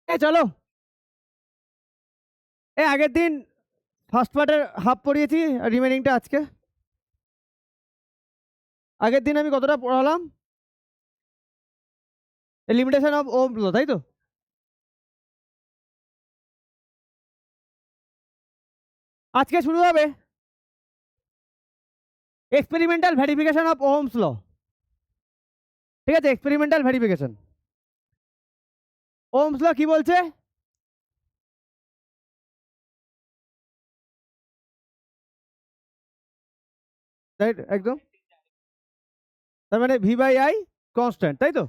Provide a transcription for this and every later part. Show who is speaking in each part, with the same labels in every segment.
Speaker 1: চলো আগের দিন ফার্স্ট পার্টের হাফ পড়িয়েছি, রিমেনিংটা আজকে। আগের দিন আমি কতটা পড়ালাম? লিমিটেশন অফ ওহমস ল, তাই তো? আজকে শুরু হবে এক্সপেরিমেন্টাল ভেরিফিকেশন অফ ওহমস ল। ঠিক আছে, এক্সপেরিমেন্টাল ভেরিফিকেশন। ওহমস ল কি বলছে? রাইট, একদম। তার মানে ভি বাই আই কনস্ট্যান্ট, তাই তো?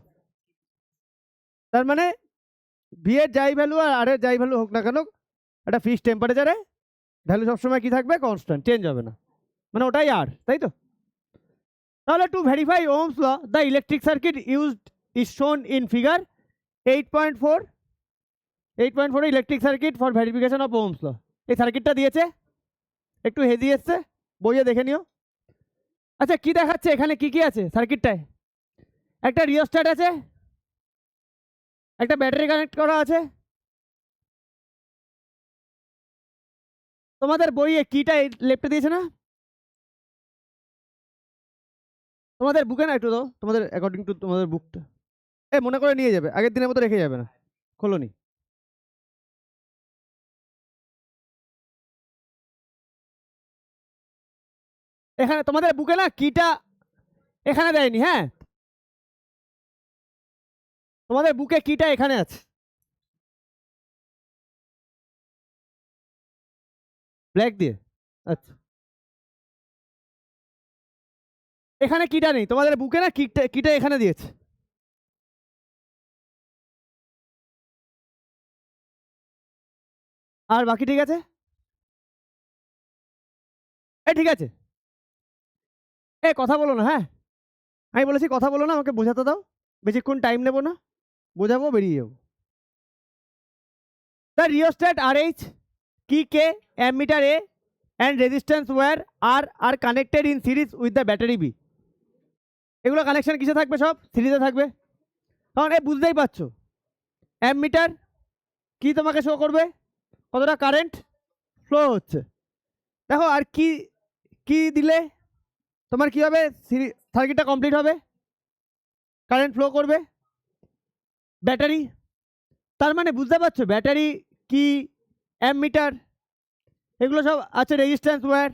Speaker 1: তার মানে ভি এর যাই ভ্যালু আর আর এর যাই ভ্যালু হোক না কেন, একটা ফিক্সড টেম্পারেচারে ভ্যালু সবসময় কি থাকবে? কনস্ট্যান্ট, চেঞ্জ হবে না। মানে ওটাই আর, তাই তো? তাহলে to verify Ohm's law the electric circuit used is shown in figure 8.4। 8.4 electric circuit for verification of Ohm's law. এই সার্কিটটা দিয়েছে, একটু হেজি এসছে, বইয়ে দেখে নিও। আচ্ছা, কি দেখাচ্ছে এখানে? কি কি আছে সার্কিটটায়? একটা রিওস্ট্যাট আছে, একটা ব্যাটারি কানেক্ট করা আছে। তোমাদের বইয়ে কিটা লেফটে দিয়েছে না? তোমাদের বুকে না, একটু দাও তোমাদের অ্যাকর্ডিং টু তোমাদের বুকটা। মনে করে নিয়ে যাবে, আগের দিনের মতো রেখে যাবে না। খোলনি। এখানে তোমাদের বুকে না কিটা এখানে দেয়নি, হ্যাঁ? তোমাদের বুকে কিটা এখানে আছে, ব্ল্যাক দিয়ে। আচ্ছা, এখানে কিটা নেই তোমাদের বুকে না, কিটা কিটা এখানে দিয়েছে। আর বাকি ঠিক আছে? ঠিক আছে। কথা বলো না, হ্যাঁ? আমি বলেছি কথা বলো না, আমাকে বোঝাতে দাও। বেশিক্ষণ টাইম নেবো না, বোঝাবো, বেরিয়ে যাবো। The rheostat R H, key K, ammeter A and resistance wire R are connected in series with the battery B. এগুলো কানেকশন কিসে থাকবে? সব সিরিজে থাকবে। কারণ বুঝতেই পারছো, অ্যামিটার কি তোমাকে শো করবে? কতটা কারেন্ট ফ্লো হচ্ছে। দেখো, আর কি কি দিলে তোমার কি হবে? সার্কিটটা কমপ্লিট হবে, কারেন্ট ফ্লো করবে। ব্যাটারি, তার মানে বুঝতে পারছো, ব্যাটারি কি, অ্যামিটার, এগুলো সব আছে, রেজিস্ট্যান্স ওয়্যার,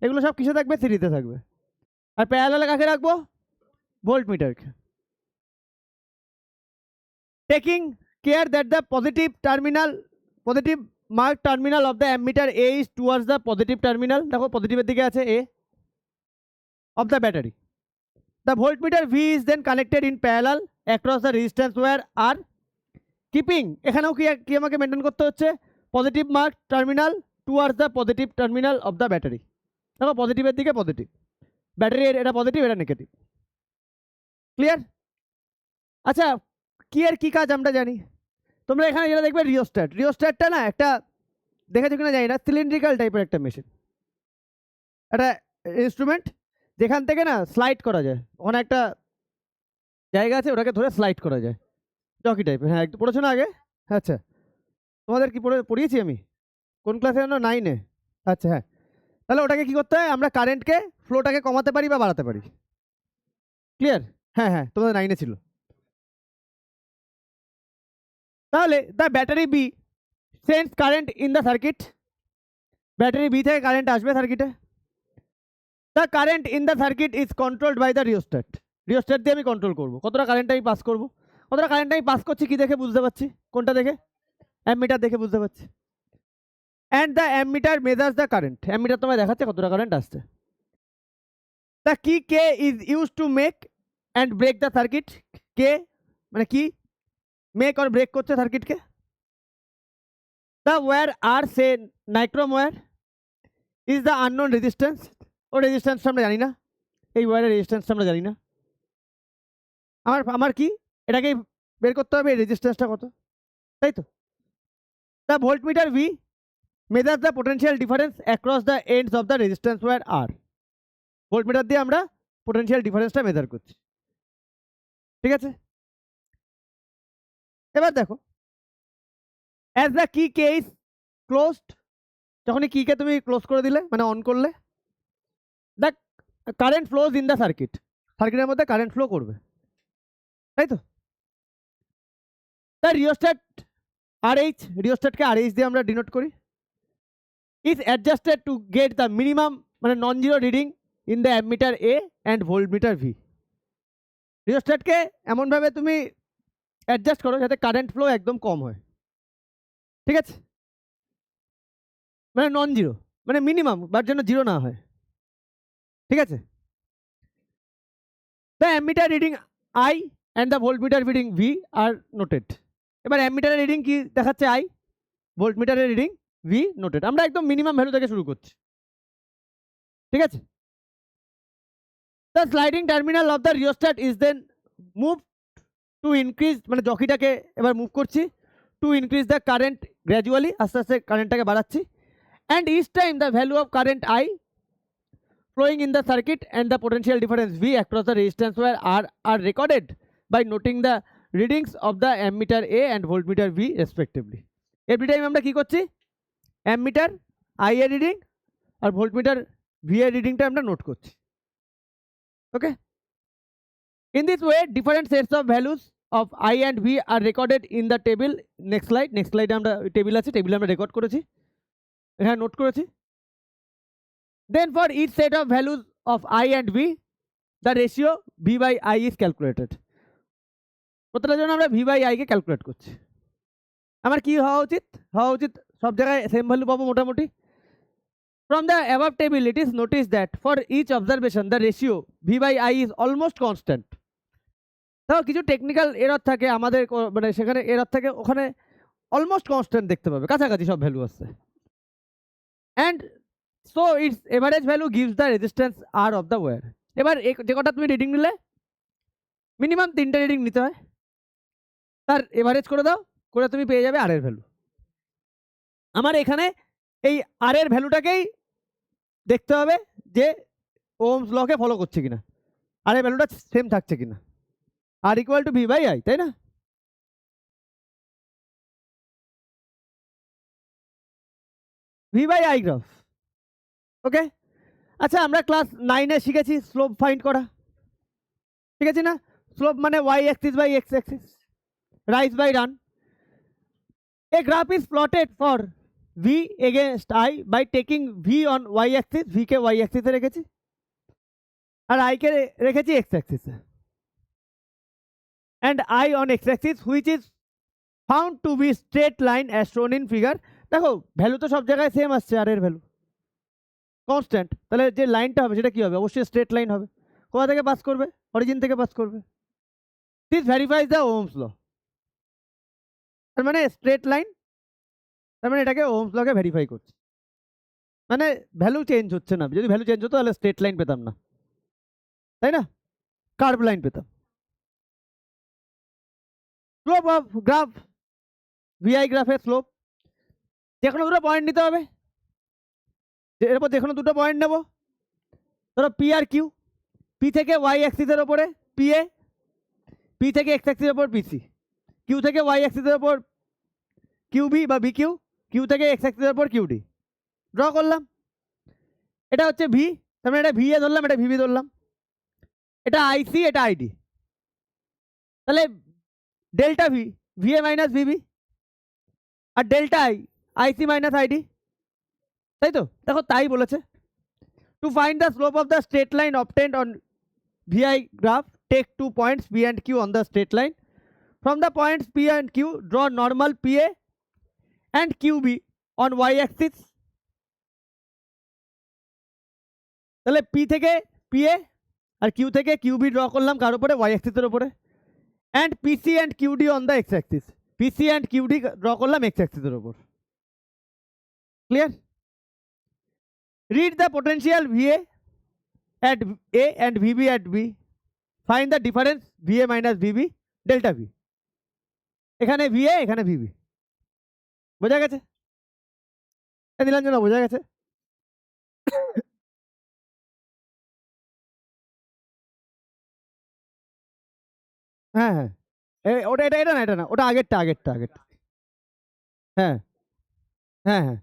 Speaker 1: এগুলো সব কিসে থাকবে? সিরিজে থাকবে। আর প্যারালালে কাকে রাখবো? ভোল্ট মিটারকে। Taking care that the positive mark terminal of the ammeter A is towards the positive terminal. দেখো পজিটিভের দিকে আছে A of the battery. The voltmeter V is then connected in parallel across the resistance wire R keeping, এখানেও কি আমাকে maintain করতে হচ্ছে? Positive mark terminal towards the positive terminal of the battery. দেখো পজিটিভের দিকে পজিটিভ, ব্যাটারি এটা positive, এটা নেগেটিভ। ক্লিয়ার? আচ্ছা, কি এর কি কাজ আমরা জানি। তোমরা এখানে যেটা দেখবে রিওস্ট্যাট, রিওস্ট্যাটটা না একটা, দেখেছো কিনা জানি না, সিলিন্ড্রিক্যাল টাইপের একটা মেশিন, একটা ইনস্ট্রুমেন্ট, যেখান থেকে না স্লাইড করা যায়। ওখানে একটা জায়গা আছে, ওটাকে ধরে স্লাইড করা যায়, জকি টাইপের। হ্যাঁ, একটু পড়েছো না আগে? আচ্ছা, তোমাদের কি পড়িয়েছি আমি? কোন ক্লাসে জানো? 9-এ। আচ্ছা, হ্যাঁ। তাহলে ওটাকে কি করতে হয়? আমরা কারেন্টকে, ফ্লোটাকে কমাতে পারি বা বাড়াতে পারি। ক্লিয়ার? হ্যাঁ হ্যাঁ, তোমাদের 9-এ ছিল। তাহলে the battery B sends current in the circuit. Battery B থেকে কারেন্ট আসবে সার্কিটে। The current in the circuit is controlled by the rheostat. Rheostat দিয়ে আমি কন্ট্রোল করবো কতটা কারেন্ট আমি পাস করবো। কতটা কারেন্ট আমি পাস করছি কি দেখে বুঝতে পারছি? কোনটা দেখে? অ্যামিটার দেখে বুঝতে পারছি। And the ammeter measures the current. Ammeter তোমায় দেখাচ্ছে কতটা কারেন্ট আসছে। The key K is use to make and break the circuit. K মানে কি মেক আর ব্রেক করছে সার্কিটকে। The wire R say nichrome wire is the unknown resistance. ও রেজিস্ট্যান্সটা আমরা জানি না, এই ওয়্যারের রেজিস্ট্যান্সটা আমরা জানি না। আমার কি এটাকেই বের করতে হবে, এই রেজিস্ট্যান্সটা কত, তাই তো? The voltmeter V measures the potential difference across the ends of the resistance wire R. Voltmeter দিয়ে আমরা পোটেনশিয়াল ডিফারেন্সটা মেজার করছি। ঠিক আছে? এবার দেখো, as the key K is closed, যখনই কিকে তুমি ক্লোজ করে দিলে মানে অন করলে, the current flows in the circuit, সার্কিটের মধ্যে কারেন্ট ফ্লো করবে, তাই তো। দ্য রিওস্ট্যাট RH, রিওস্ট্যাটকে RH দিয়ে আমরা ডিনোট করি, is adjusted to get the minimum মানে non zero reading in the ammeter A and voltmeter V. রিওস্ট্যাটকে এমনভাবে তুমি অ্যাডজাস্ট করো যাতে কারেন্ট ফ্লো একদম কম হয়, ঠিক আছে, মানে নন জিরো, মানে মিনিমাম বার জন্য জিরো না হয়, ঠিক আছে। The ammeter reading I and the voltmeter reading V are noted. এবার অ্যামমিটারের রিডিং কি দেখাচ্ছে আই, ভোল্টমিটারের রিডিং ভি নোটেড। আমরা একদম মিনিমাম ভ্যালু থেকে শুরু করছি, ঠিক আছে। The sliding terminal of the rheostat is then move to increase, মানে জকিটাকে এবার মুভ করছি, to increase the current gradually, আস্তে আস্তে কারেন্টটাকে বাড়াচ্ছি, and each time the value of current I flowing in the circuit and the potential difference V across the resistance wire are recorded by noting the readings of the ammeter A and voltmeter V respectively. Every time আমরা কি করছি, ammeter I এর reading আর voltmeter V এর রিডিংটা আমরা note করছি, ওকে। In this way different sets of values of I and V are recorded in the table. Next slide আমরা table আছে, টেবিলে আমরা রেকর্ড করেছি, এখানে নোট করেছি। Then for each set of values of I and V, the ratio V by I is calculated. প্রত্যেকটার জন্য আমরা V by I K calculate করছি। আমার কি হওয়া উচিত, সব জায়গায় সেম ভ্যালু পাবো মোটামুটি। From the above table it is noticed that for each observation the ratio V by I is almost constant. তাও কিছু টেকনিক্যাল এরর থাকে আমাদের, মানে সেখানে এরর থাকে, ওখানে অলমোস্ট কনস্ট্যান্ট দেখতে পাবে, কাছাকাছি সব ভ্যালু আসছে। And so its average value gives the resistance R of the wire. এবার যে কটা তুমি রিডিং নিলে মিনিমাম 3টে রিডিং নিতে হয়, তার এভারেজ করে দাও, করে তুমি পেয়ে যাবে আর এর ভ্যালু। আমার এখানে এই আর এর ভ্যালুটাকেই দেখতে হবে যে ওহমস লকে ফলো করছে কিনা, আর এর ভ্যালুটা সেম থাকছে কিনা, R equal to V by I, তাই না। V by I graph, okay. আচ্ছা আমরা ক্লাস 9-এ শিখেছি স্লোপ ফাইন্ড করা, ঠিক আছে না। স্লোপ মানে y axis by x axis, rise by run. A graph is plotted for V against I by taking V on y axis, V K y axis এ রেখেছি আর I কে রেখেছি x axis A, and I on x axis which is found to be straight line as shown in figure. দেখো value তো সব জায়গায় same আসছে, আর এর value constant, তাহলে যে লাইনটা হবে সেটা কি হবে, অবশ্যই স্ট্রেট লাইন হবে। কোথা থেকে পাস করবে, অরিজিন থেকে পাস করবে। দিস ভেরিফাইজ দ্য ওহমস ল, তার মানে স্ট্রেট লাইন, তার মানে এটাকে ওহমস লকে ভেরিফাই করছে, মানে ভ্যালু চেঞ্জ হচ্ছে না। যদি ভ্যালু চেঞ্জ হতো তাহলে স্ট্রেট লাইন পেতাম না, তাই না, কার্ভ লাইন পেতাম। স্লোপ অফ গ্রাফ, ভিআই গ্রাফের স্লোপ, যে কোনো দুটো পয়েন্ট নিতে হবে, এরপর যে কোনো দুটো পয়েন্ট নেব, ধরো পি আর কিউ, পি থেকে ওয়াই অ্যাক্সিসের ওপরে পি এ, পি থেকে এক্স অ্যাক্সিসের ওপর পিসি, কিউ থেকে ওয়াই অ্যাক্সিসের ওপর কিউ বি বা বি কিউ, কিউ থেকে এক্স অ্যাক্সিসের ওপর কিউ ডি ড্র করলাম। এটা হচ্ছে ভি, তার মানে এটা ভি এ ধরলাম, এটা ভিবি ধরলাম, এটা আইসি, এটা আইডি, তাহলে delta V, V A minus VB, আর delta I, IC minus ID, তাই তো। দেখো তাই বলেছে, to find the slope of the straight line obtained on VI graph take 2 points P and Q on the straight line. From the points P and Q, draw normal PA and QB on y axis. তাহলে P থেকে PA আর Q থেকে QB draw করলাম কার উপরে, y axis এর উপরে, and PC and QD on the x axis. PC and QD draw করলাম x axis এর উপর। Clear? Read the potential VA at A and VB at B. Find the difference VA minus VB delta V. এখানে VA, এখানে VB, বোঝা গেছে? নীলাঞ্জনা বোঝা গেছে? হ্যাঁ হ্যাঁ, ওটা এটা এটা না, এটা না, ওটা আগেরটা। হ্যাঁ হ্যাঁ হ্যাঁ।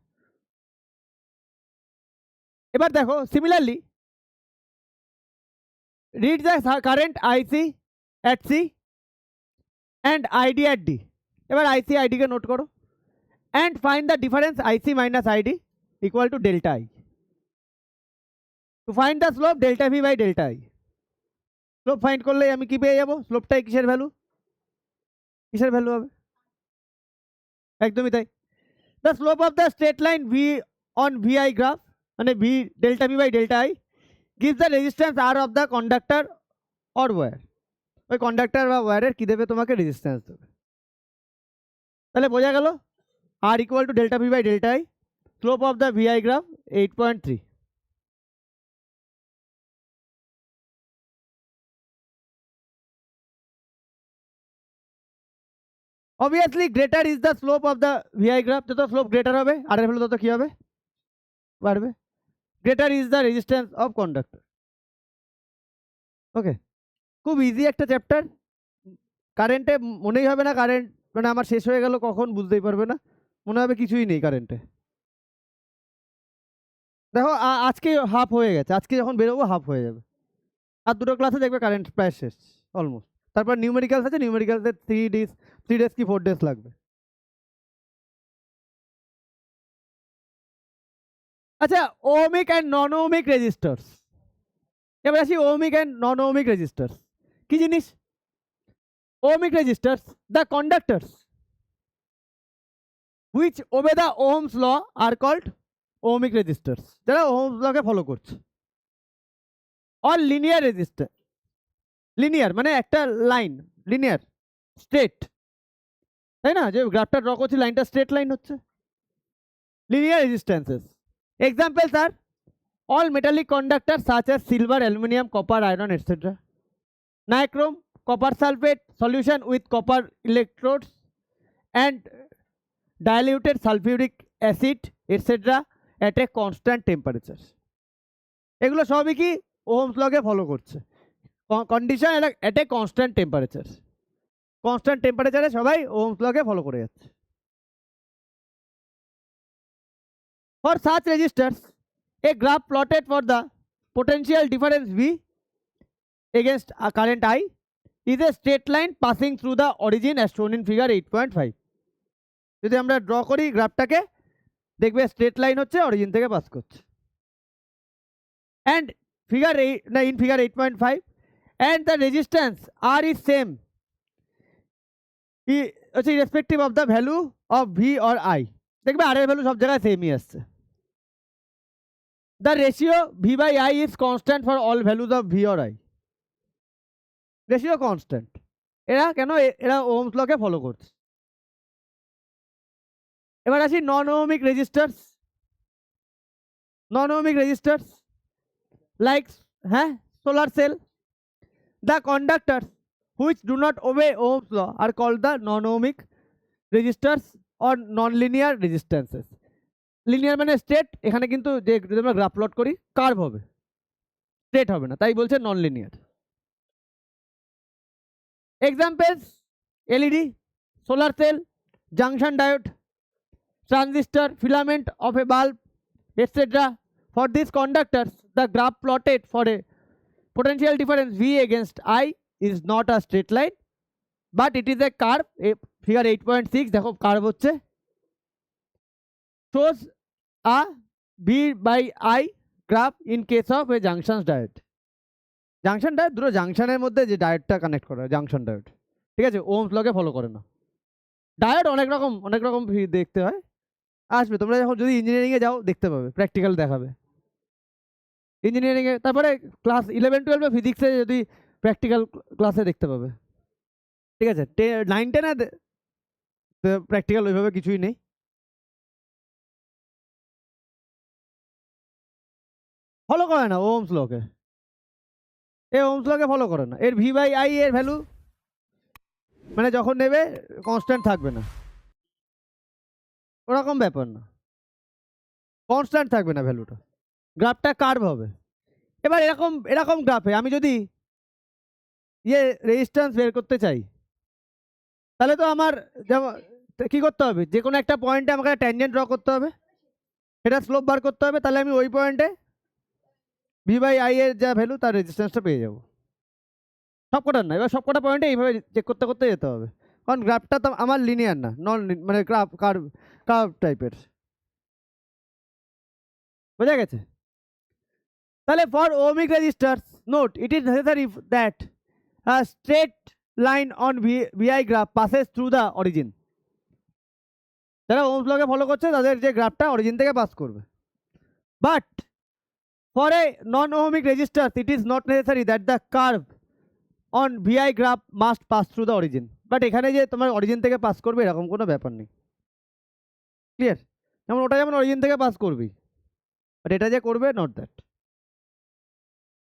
Speaker 1: এবার দেখো similarly read the current IC at C and ID at D. এবার আইসি আইডিকে নোট করো and find the difference IC minus ID equal to delta I. To find the slope delta V by delta I. Slope find করলে আমি কি পেয়ে যাবো? স্লোপটাই কিসের value? কিসের ভ্যালু হবে? একদমই তাই। The slope of the straight line V on V I graph মানে V delta V by delta I gives the resistance R of the conductor or wire. ওই কন্ডাক্টর বা ওয়্যারের কি দেবে তোমাকে? রেজিস্ট্যান্স দেবে। তাহলে বোঝা গেল R equal to delta V by delta I. Slope of the V I graph 8.3। Obviously greater is the slope of the VI graph. যত স্লোপ গ্রেটার হবে আর এর ভ্যালু তত কি হবে? বাড়বে। Greater is the resistance of conductor. Okay, খুব easy একটা chapter. কারেন্টে মনেই হবে না কারেন্ট মানে আমার শেষ হয়ে গেল কখন, বুঝতেই পারবে না, মনে হবে কিছুই নেই কারেন্টে। দেখো আজকে হাফ হয়ে গেছে, আজকে যখন বেরোবো হাফ হয়ে যাবে। আর দুটো ক্লাসে দেখবে কারেন্ট প্রায় শেষ অলমোস্ট। তারপর নিউমেরিক্যালস আছে, নিউমেরিক্যালসে 3 ডেজ কি 4 ডেজ লাগবে। আচ্ছা, ohmic and non ohmic resistors. এবার আসি ohmic and non ohmic resistors কি জিনিস? Ohmic resistors the conductors which obey the Ohm's law are called ohmic resistors. যারা ওহমস লকে ফলো করছে। Or linear resistor. লিনিয়ার মানে একটা লাইন, লিনিয়ার স্ট্রেট, তাই না? যে গ্রাফটা ড্র করছি লাইনটা স্ট্রেট লাইন হচ্ছে। Linear রেজিস্ট্যান্সেস examples R all metallic conductors such as silver, aluminum, copper, iron, etc. Nichrome, copper sulfate solution with copper electrodes and diluted sulfuric acid, etc. at a constant temperature. এগুলো সবই কি Ohm's লকে follow করছে। Condition at a constant temperature. Constant টেম্পারেচারে সবাই Ohm's লকে follow করে যাচ্ছে। For such resistors a graph plotted for the potential difference V against a current I is a straight line passing through the origin as shown in figure 8.5. যদি আমরা draw করি গ্রাফটাকে দেখবে straight line হচ্ছে, origin থেকে pass করছে। and figure 8 in figure 8.5 and the resistance R is same irrespective of the value of V or I. দেখবে R এর value সব জায়গায় সেমই আসছে। The ratio V by I is constant for all values of V or I. Ratio constant. এরা কেন? এরা Ohm's লকে ফলো করছে। এবার আসি নন ohmic registers. Non ohmic registers like solar cell. The conductors which do not obey Ohm's law are called the non ohmic resistors or non-linear resistances. Linear মানে straight, এখানে কিন্তু যে যদি আমরা গ্রাফ প্লট করি কার্ভ হবে, স্ট্রেট হবে না, তাই বলছে non linear. Examples LED, solar cell, junction diode, transistor, filament of a bulb, etc. For these conductors the graph plotted for a potential difference V against I is not a straight line but it is a curve. Figure 8.6 দেখো curve হচ্ছে। shows a V by I graph in case of a junction diode. Junction diode দুটো জাংশনের মধ্যে যে ডায়োডটা connect করা হয় junction diode, ঠিক আছে? Ohm's লকে ফলো করে না। ডায়োড অনেক রকম দেখতে হয়, আসবে তোমরা যখন যদি ইঞ্জিনিয়ারিংয়ে যাও দেখতে পাবে, প্র্যাকটিক্যাল দেখাবে ইঞ্জিনিয়ারিংয়ে। তারপরে ক্লাস 11-12 ফিজিক্সে যদি প্র্যাকটিক্যাল ক্লাসে দেখতে পাবে, ঠিক আছে? 9-10 প্র্যাকটিক্যাল ওইভাবে কিছুই নেই। ফলো করে না ওহমস লকে, ওহমস লকে ফলো করে না। এর ভি বাই আই এর ভ্যালু মানে যখন নেবে কনস্ট্যান্ট থাকবে না, ওরকম ব্যাপার না, কনস্ট্যান্ট থাকবে না ভ্যালুটা, গ্রাফটা কার্ভ হবে। এবার এরকম গ্রাফে আমি যদি রেজিস্ট্যান্স বের করতে চাই তাহলে তো আমার যেমন কি করতে হবে, যে কোনো একটা পয়েন্টে আমাকে ট্যানজেন্ট ড্র করতে হবে, সেটা স্লোপ বার করতে হবে, তাহলে আমি ওই পয়েন্টে ভি বাই আই এর যা ভ্যালু তার রেজিস্ট্যান্সটা পেয়ে যাবো। সব কটার না, এবার সব কটা পয়েন্টে এইভাবে চেক করতে করতে যেতে হবে, কারণ গ্রাফটা তো আমার লিনিয়ার না, নন মানে কার্ভ টাইপের। বোঝা গেছে? তাহলে for ohmic resistors note it is necessary that a straight line on VI graph passes through the origin. যারা ওহমস লকে ফলো করছে তাদের যে গ্রাফটা অরিজিন থেকে পাস করবে। But for a non ohmic resistors it is not necessary that the curve on VI graph must pass through the origin. But এখানে যে তোমার অরিজিন থেকে পাস করবে এরকম কোনো ব্যাপার নেই। ক্লিয়ার? যেমন ওটা যেমন অরিজিন থেকে পাস করবি, বাট এটা যে করবে নট দ্যাট।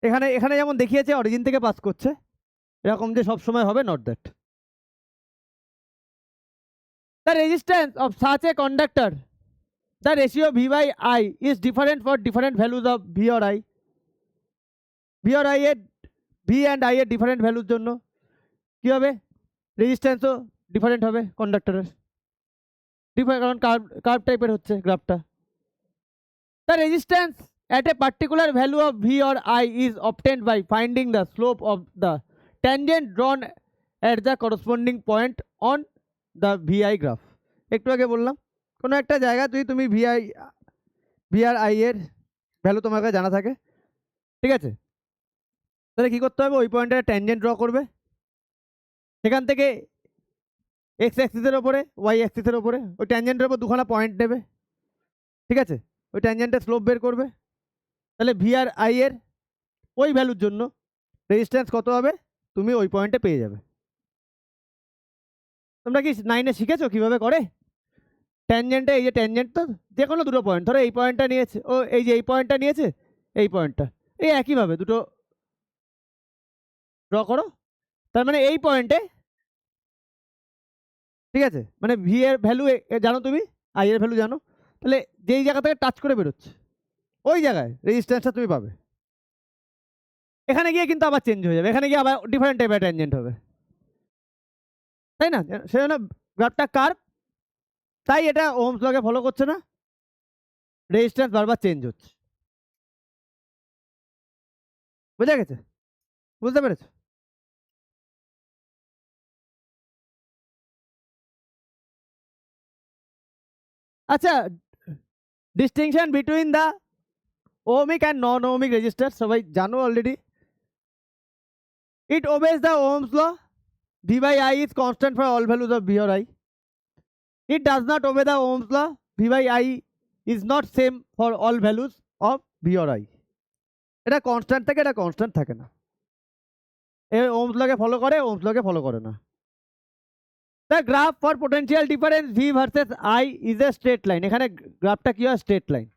Speaker 1: এখানে এখানে যেমন দেখিয়েছে অরিজিন থেকে পাস করছে, এরকম যে সবসময় হবে not that. The resistance of such a conductor, the ratio V by I is different for different values of V or I. V or I এর ভি অ্যান্ড আই এর ডিফারেন্ট ভ্যালুর জন্য কী হবে, রেজিস্ট্যান্সও ডিফারেন্ট হবে কন্ডাক্টরের, কারণ কার্ভ টাইপের হচ্ছে গ্রাফটা। The resistance at a particular value of V or I is obtained by finding the slope of the tangent drawn at the corresponding point on the VI graph. একটু আগে বললাম কোনো একটা জায়গা তুমি ভি আর আই এর value তোমাকে জানা থাকে, ঠিক আছে, তাহলে কী করতে হবে, ওই পয়েন্টে ট্যানজেন্ট ড্র করবে, সেখান থেকে এক্স অ্যাক্সিসের ওপরে ওয়াই অ্যাক্সিসের ওপরে ওই ট্যানজেন্টের ওপর দুখানা পয়েন্ট নেবে, ঠিক আছে, ওই ট্যানজেন্টের স্লোপ বের করবে, তাহলে ভি আর আই এর ওই ভ্যালুর জন্য রেজিস্ট্যান্স কত হবে তুমি ওই পয়েন্টে পেয়ে যাবে। তোমরা কি 9-এ শিখেছো কীভাবে করে ট্যানজেন্টে? এই যে ট্যানজেন্ট তো যে কোনো দুটো পয়েন্ট, ধরো এই পয়েন্টটা নিয়েছে, ও এই যে এই পয়েন্টটা নিয়েছে, এই পয়েন্টটা, এই একইভাবে দুটো ড্র করো, তার মানে এই পয়েন্টে, ঠিক আছে, মানে ভি এর ভ্যালু জানো তুমি, আই এর ভ্যালু জানো, তাহলে যেই জায়গা থেকে টাচ করে বেরোচ্ছে ওই জায়গায় রেজিস্ট্যান্সটা তুমি পাবে। এখানে গিয়ে কিন্তু আবার চেঞ্জ হয়ে যাবে, এখানে গিয়ে আবার ডিফারেন্ট টাইপের ট্যানজেন্ট হবে, তাই না? সেজন্য গ্রাফটা কার্ভ, তাই এটা ওহমস লকে ফলো করছে না, রেজিস্ট্যান্স বারবার চেঞ্জ হচ্ছে। বুঝা গেছে? বুঝতে পেরেছো? আচ্ছা, distinction between the ohmic and non ohmic resistor সবাই জানো already. It obeys the Ohm's law, V by I is constant for all values of V or I. It does not obey the Ohm's law, V by I is not same for all values of V or I. এটা constant থাকে, এটা constant থাকে না, এ Ohm's লকে follow করে, Ohm's লকে follow করে না। The graph for potential difference V versus I is a straight line. এখানে গ্রাফটা কি হয়, straight line.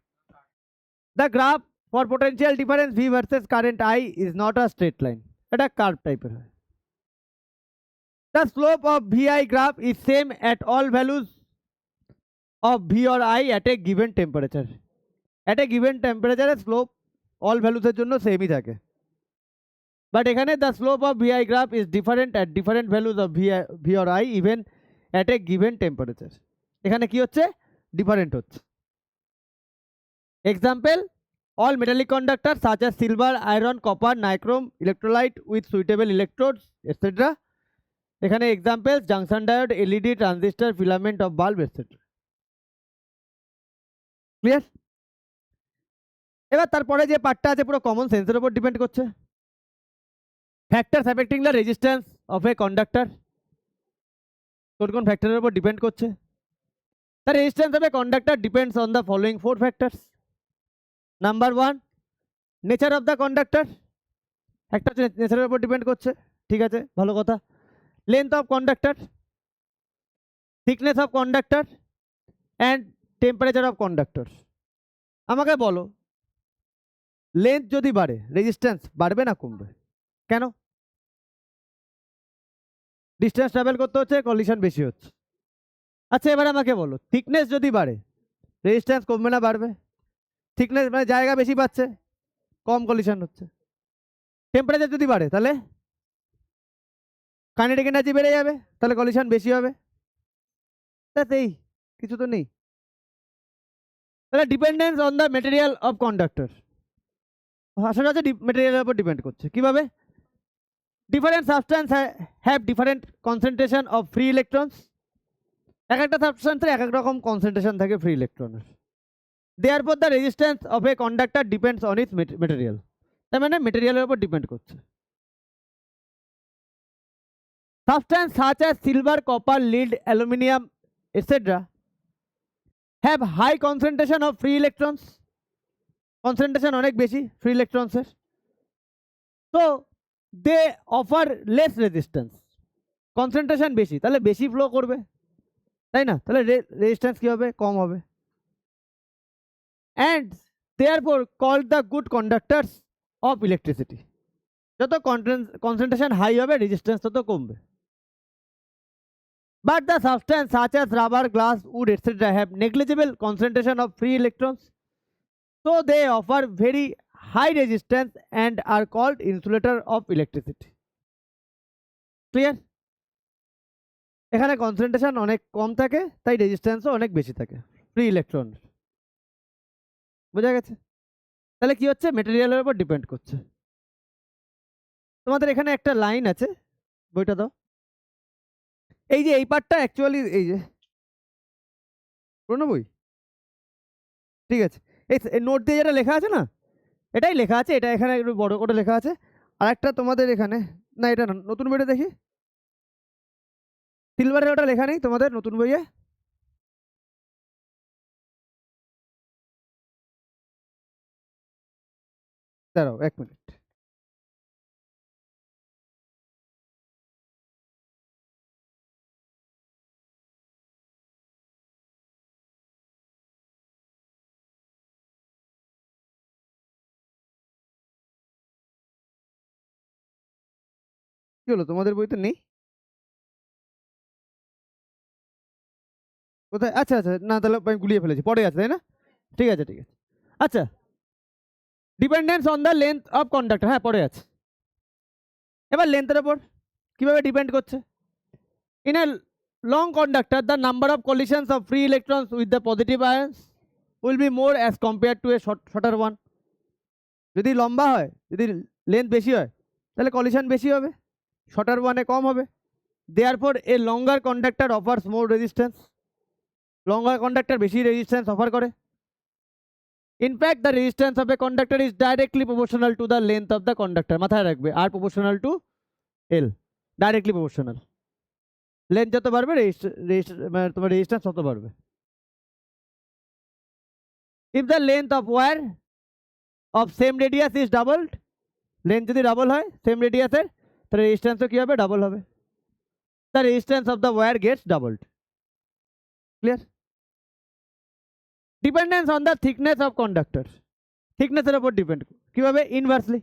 Speaker 1: The graph for potential difference V versus current I is not a straight line, এটা curve টাইপের হয়। The slope of V I graph is same at all values of V or I at a given temperature. At a given temperature slope all values এর জন্য সেমই থাকে, but এখানে the slope of VI graph is different at different values of V or I even at a given temperature. এখানে কি হচ্ছে, different হচ্ছে। Example, all metallic conductors such as silver, iron, copper, nichrome, electrolyte with suitable electrodes etc. এখানে examples junction diode, LED, transistor, filament of bulb etcetera. Clear? এবার তারপরে যে পার্টটা আছে পুরো কমন সেন্সের উপর ডিপেন্ড করছে। Factors affecting the resistance of a conductor, কোন কোন ফ্যাক্টরের উপর ডিপেন্ড করছে? The resistance of a conductor depends on the following 4 factors. Number 1, nature of the conductor, একটা নেচারের উপর ডিপেন্ড করছে, ঠিক আছে, ভালো কথা। Length of conductor, thickness of conductor and temperature of conductor. আমাকে বলো, লেন্থ যদি বাড়ে রেজিস্ট্যান্স বাড়বে না কমবে? কেন? ডিস্টেন্স ট্রাভেল করতে হচ্ছে, কলিশন বেশি হচ্ছে। আচ্ছা এবার আমাকে বলো, থিকনেস যদি বাড়ে রেজিস্ট্যান্স কমবে না বাড়বে? থিকনেস মানে জায়গা বেশি পাচ্ছে, কম কলিশন হচ্ছে। টেম্পারেচার যদি বাড়ে তাহলে কাইনেটিক এনার্জি বেড়ে যাবে, তাহলে কলিশন বেশি হবে। এই কিছু তো নেই। তাহলে dependence on the material of conductor, আসলে হচ্ছে মেটেরিয়ালের উপর ডিপেন্ড করছে। কিভাবে? Different substance have different concentration of free electrons. এক একটা সাবস্ট্যান্সের এক এক রকম কনসেন্ট্রেশন থাকে ফ্রি ইলেকট্রনের। Therefore the resistance of a conductor depends on its material. তার মানে মেটেরিয়ালের উপর ডিপেন্ড করছে। Substance such as silver, copper, lead, aluminium etcetera have high concentration of free electrons. Concentration অনেক বেশি ফ্রি ইলেকট্রনসের, তো they offer less resistance. Concentration বেশি, তাহলে বেশি ফ্লো করবে, তাই না? তাহলে রেজিস্ট্যান্স কী হবে? কম হবে। And therefore called the good conductors of electricity. যত কনসেন্ট্রেশন হাই হবে রেজিস্ট্যান্স তত কমবে। But the substance such as rubber, glass, wood, etc. have negligible concentration of free electrons, so they offer very high resistance and are called insulator of electricity. Clear? এখানে concentration অনেক কম থাকে, তাই রেজিস্ট্যান্সও অনেক বেশি থাকে ফ্রি ইলেকট্রন। বোঝা গেছে? তাহলে কি হচ্ছে? মেটেরিয়ালের উপর ডিপেন্ড করছে। তোমাদের এখানে একটা লাইন আছে, বইটা দাও। এই যে এই পার্টটা অ্যাকচুয়ালি এই যে পুরোনো বই, ঠিক আছে, এই নোট দিয়ে যেটা লেখা আছে না, এটাই লেখা আছে, এটা এখানে একটু বড় করে লেখা আছে। আর একটা তোমাদের এখানে, না এটা নতুন বইটা দেখি, সিলভারের ওটা লেখা নেই তোমাদের নতুন বইয়ে। দাঁড়াও 1 মিনিট। কি হলো, তোমাদের বইতে নেই? কোথায়? আচ্ছা আচ্ছা, না তাহলে আমি গুলিয়ে ফেলেছি, পরে আছে তাই না? ঠিক আছে ঠিক আছে। আচ্ছা, dependence on the length of conductor, হ্যাঁ পরে আছে। এবার লেন্থের ওপর কিভাবে ডিপেন্ড করছে? In a long conductor the number of collisions of free electrons with the positive ions will be more as compare to a shorter one. যদি লম্বা হয়, যদি লেন্থ বেশি হয়, তাহলে কলিশন বেশি হবে, শর্টার ওয়ানে কম হবে। Therefore a longer conductor offers more resistance. Longer conductor বেশি রেজিস্ট্যান্স অফার করে। In fact the resistance of a conductor is directly proportional to the length of the conductor. মাথায় রাখবে, R proportional to L, directly proportional. Length যত বাড়বে মানে তোমার resistance তত বাড়বে। If the length of wire of same radius is doubled, length যদি double হয় সেম রেডিয়াসের, তাহলে রেজিস্ট্যান্সও কী হবে? ডাবল হবে। The resistance of the wire gets doubled. Clear? Dependence on the thickness of conductor, থিকনেসের উপর ডিপেন্ড। কীভাবে? Inversely.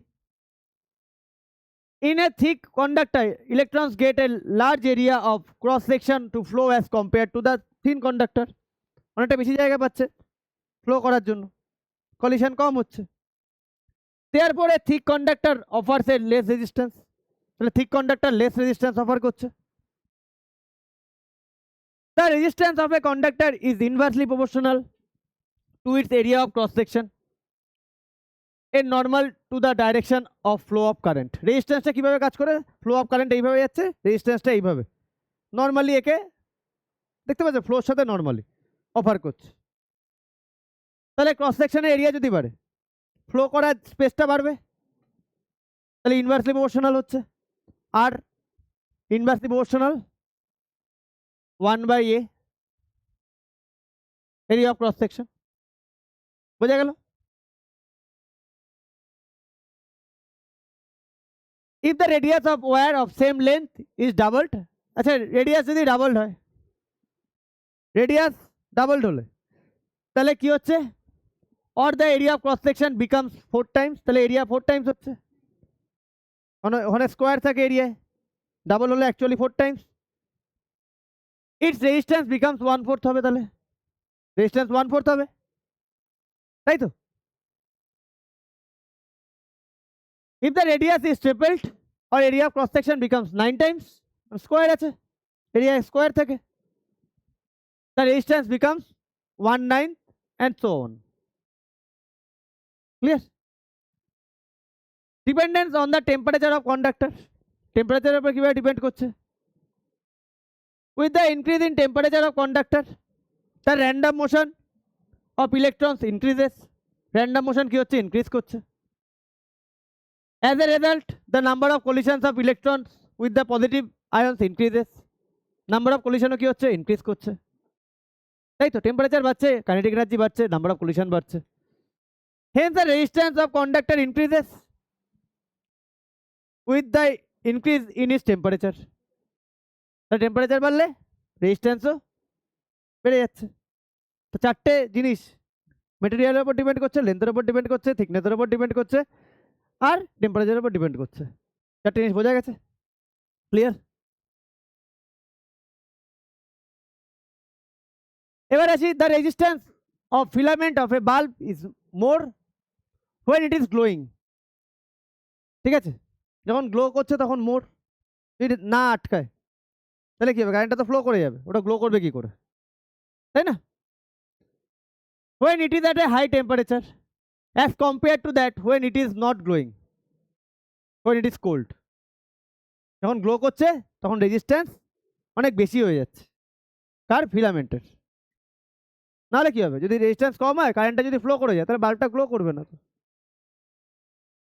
Speaker 1: In a thick conductor, electrons get a large area of cross section to flow as compared to the thin conductor. অনেকটা বেশি জায়গা পাচ্ছে flow করার জন্য, collision কম হচ্ছে। Therefore a thick conductor offers a less resistance. তাহলে thick conductor less resistance offer করছে। The resistance of a conductor is inversely proportional to its area of cross section এর normal to the direction of flow of current. রেজিস্ট্যান্সটা কীভাবে কাজ করে? Flow of current এইভাবে যাচ্ছে, রেজিস্ট্যান্সটা এইভাবে নর্মালি একে দেখতে পাচ্ছ ফ্লোর সাথে নর্মালি অফার করছে। তাহলে ক্রস সেকশনের এরিয়া যদি বাড়ে, ফ্লো করার স্পেসটা বাড়বে, তাহলে ইনভার্সলি প্রপোর্শনাল হচ্ছে। R inversely proportional 1/a area of cross section. বোঝা গেল? If the radius of wire of same length is doubled, আচ্ছা রেডিয়াস যদি ডাবলড হয়, রেডিয়াস ডাবলড হলে তাহলে কি হচ্ছে? or the area of cross section becomes 4 times, তাহলে এরিয়া 4 টাইমস হচ্ছে। ওখানে স্কোয়ার থাকে এরিয়ায়, ডাবল হলে actually 4 Times. It's resistance becomes 1/4 হবে, তাহলে রেজিস্ট্যান্স 1/4 হবে, তাই তো? If the radius is tripled or area of cross section becomes 9 times, square আছে, এরিয়া স্কোয়ার থাকে, the resistance becomes 1/9 and so on. Clear? Dependence on the temperature of conductor. Temperature উপর কিভাবে depend করছে? With the increase in temperature of conductor, the random motion of electrons increases. Random motion কি হচ্ছে? Increase করছে. As a result, the number of collisions of electrons with the positive ions increases. Number of collision কি হচ্ছে? Increase করছে. তাই তো, temperature বাড়ছে, kinetic energy বাড়ছে, নাম্বার অফ কলিশন বাড়ছে। Hence the resistance of conductor increases with the increase in its temperature. তো temperature বাড়লে রেজিস্ট্যান্সও বেড়ে যাচ্ছে। তো চারটে জিনিস মেটেরিয়ালের উপর ডিপেন্ড করছে, লেন্থের উপর ডিপেন্ড করছে, থিকনেসের উপর ডিপেন্ড করছে, আর টেম্পারেচারের উপর ডিপেন্ড করছে। চারটে জিনিস বোঝা গেছে? ক্লিয়ার? এবার আসি, the resistance of filament of A bulb is more when it is glowing. ঠিক আছে, যখন গ্লো করছে তখন মোর, যদি না আটকায় তাহলে কি হবে? কারেন্টটা তো ফ্লো করে যাবে, ওটা গ্লো করবে কি করে, তাই না? When it is at a high temperature as compared to that when it is not glowing, when it is cold. যখন গ্লো করছে তখন রেজিস্ট্যান্স অনেক বেশি হয়ে যাচ্ছে কার? ফিলামেন্টের। নাহলে কি হবে? যদি রেজিস্ট্যান্স কম হয়, কারেন্টটা যদি ফ্লো করে যায়, তাহলে বাল্বটা গ্লো করবে না। তো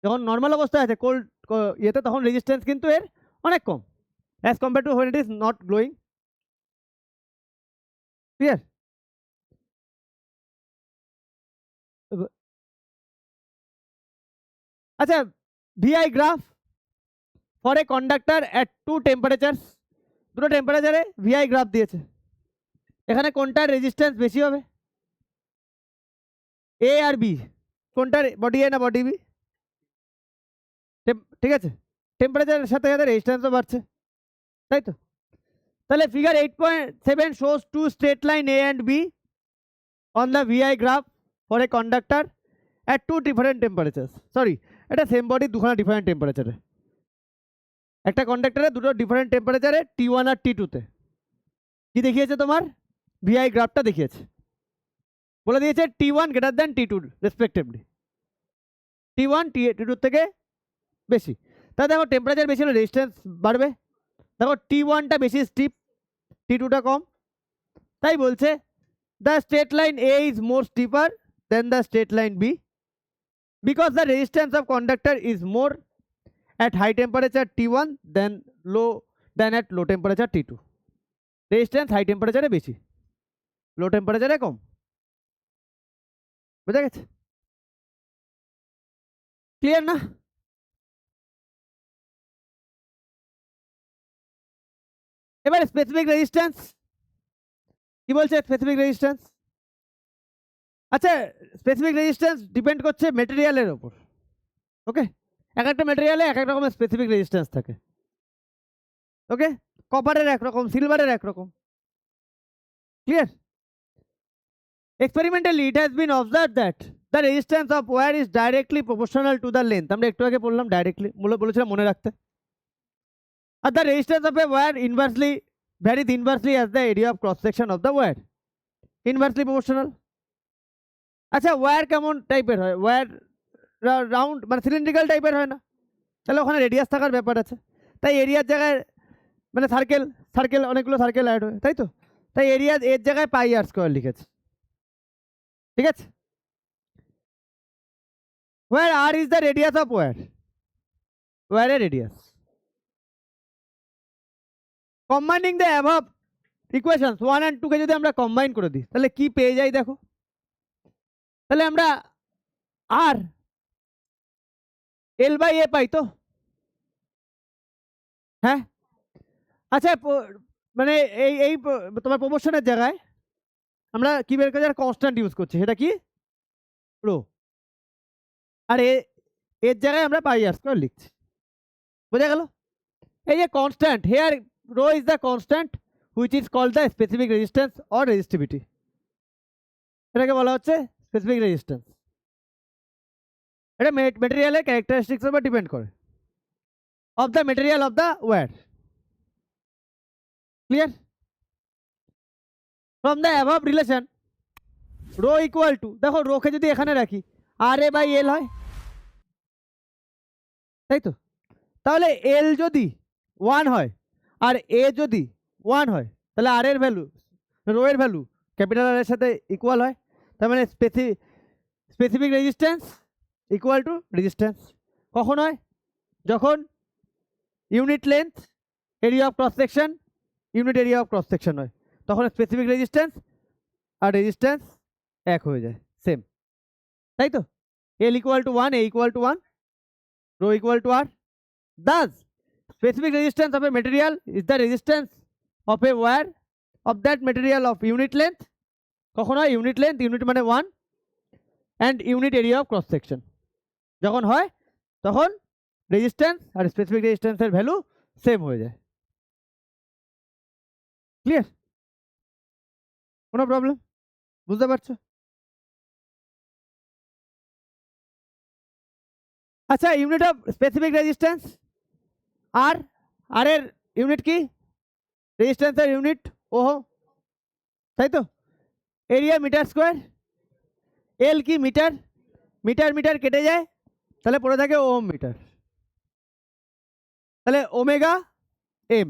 Speaker 1: যখন নর্মাল অবস্থায় আছে কোল্ড ইয়েতে, তখন রেজিস্ট্যান্স কিন্তু এর অনেক কম as compare to when it is not glowing. Clear? আচ্ছা, VI graph for a conductor at two temperatures. দুটো টেম্পারেচারে ভিআই গ্রাফ দিয়েছে। এখানে কোনটার রেজিস্ট্যান্স বেশি হবে? এ আর বি, কোনটার বডি এ না বডি বি? ঠিক আছে, টেম্পারেচারের সাথে সাথে রেজিস্ট্যান্সও বাড়ছে, তাই তো? তাহলে figure 8.7 shows two straight line A and B on the VI graph for a conductor at two different temperatures. Sorry, এটা সেম বডি দুখানা ডিফারেন্ট টেম্পারেচারে। একটা কন্ডাক্টরে দুটো ডিফারেন্ট টেম্পারেচারে T1 আর T2 তে কি দেখিয়েছে? তোমার ভিআই গ্রাফটা দেখিয়েছে, বলে দিয়েছে T1 greater than T2 respectively. T1 T2 থেকে বেশি, তাহলে দেখো টেম্পারেচার বেশি হলে রেজিস্ট্যান্স বাড়বে। দেখো T1টা বেশি স্টিপ, T2টা কম, তাই বলছে the straight line A is more steeper than the straight line B because the resistance of conductor is more at high temperature T1 than at low temperature T2. Resistance high temperature এ বেশি, low temperature এ কম। বুঝা গেছে? Clear না? এবার specific resistance কি বলছে? Specific resistance, আচ্ছা, specific resistance depend করছে মেটেরিয়ালের ওপর। ওকে, এক একটা মেটেরিয়ালে এক এক রকমের স্পেসিফিক রেজিস্ট্যান্স থাকে। ওকে, কপারের একরকম, সিলভারের একরকম। Clear? Experimentally it has been observed that the resistance of wire is directly proportional to the length. আমরা একটু আগে বললাম ডাইরেক্টলি, বলেছিলাম মনে রাখতে। আর the resistance of a wire inversely varies inversely as the area of cross section of the wire, inversely proportional. আচ্ছা, wire কেমন টাইপের হয়? ওয়্যার রাউন্ড মানে সিলিন্ড্রিক্যাল টাইপের হয় না, তাহলে ওখানে রেডিয়াস থাকার ব্যাপার আছে। তাই এরিয়ার জায়গায় মানে সার্কেল, সার্কেল অনেকগুলো সার্কেল অ্যাড হয়, তাই তো? তাই এরিয়া এর জায়গায় পাই আর স্কোয়ার লিখেছে। ঠিক আছে? Wire r is the radius of wire, ওয়্যারের রেডিয়াস। Combining the above equations 1 and 2 কে যদি আমরা কম্বাইন করে দিই, তাহলে কি পেয়ে যাই দেখো? তাহলে আমরা আর এল বাই এ পাই তো? হ্যাঁ, আচ্ছা, মানে এই এই তোমার প্রপোর্শনের জায়গায় আমরা কি বের করে কনস্ট্যান্ট ইউজ করছি, সেটা কি? রো। আর এর জায়গায় আমরা পাই আর স্কয়ার লিখছি। বোঝা গেল? এই যে constant, here rho is the constant which is called the specific resistance or resistivity. এটাকে বলা হচ্ছে স্পেসিফিক রেজিস্ট্যান্স। এটা মেটেরিয়ালের ক্যারেক্টারিস্টিক্সের উপর ডিপেন্ড করে, of the material of the wire. Clear? From the above relation rho equal to, দেখো রোকে যদি এখানে রাখি আর এ বাই এল হয়, তাই তো? তাহলে এল যদি 1 হয় আর এ যদি 1 হয় তাহলে আর এর ভ্যালু, রো এর ভ্যালু ক্যাপিটাল আর এর সাথে ইকুয়াল হয়। তার মানে specific resistance equal to resistance কখন হয়? যখন unit length area of cross section unit area of cross section হয়, তখন স্পেসিফিক রেজিস্ট্যান্স আর রেজিস্ট্যান্স এক হয়ে যায়, সেম, তাই তো? L equal to 1, A equal to 1, rho equal to R. Thus, specific resistance of a material is the resistance of a wire of that material of unit length, কখন হয়? Unit length, unit মানে 1, and unit area of cross section যখন হয় তখন resistance আর specific রেজিস্ট্যান্সের value same হয়ে যায়। Clear? কোনো প্রবলেম? বুঝতে পারছো? আচ্ছা, ইউনিট অফ স্পেসিফিক রেজিস্ট্যান্স আর, আর এর ইউনিট কি? রেজিস্ট্যান্সের ইউনিট ওহো, তাই তো? এরিয়া মিটার স্কোয়ার, এল কি? মিটার, মিটার মিটার কেটে যায় তাহলে পড়ে থাকে ওম মিটার, তাহলে ওমেগা এম,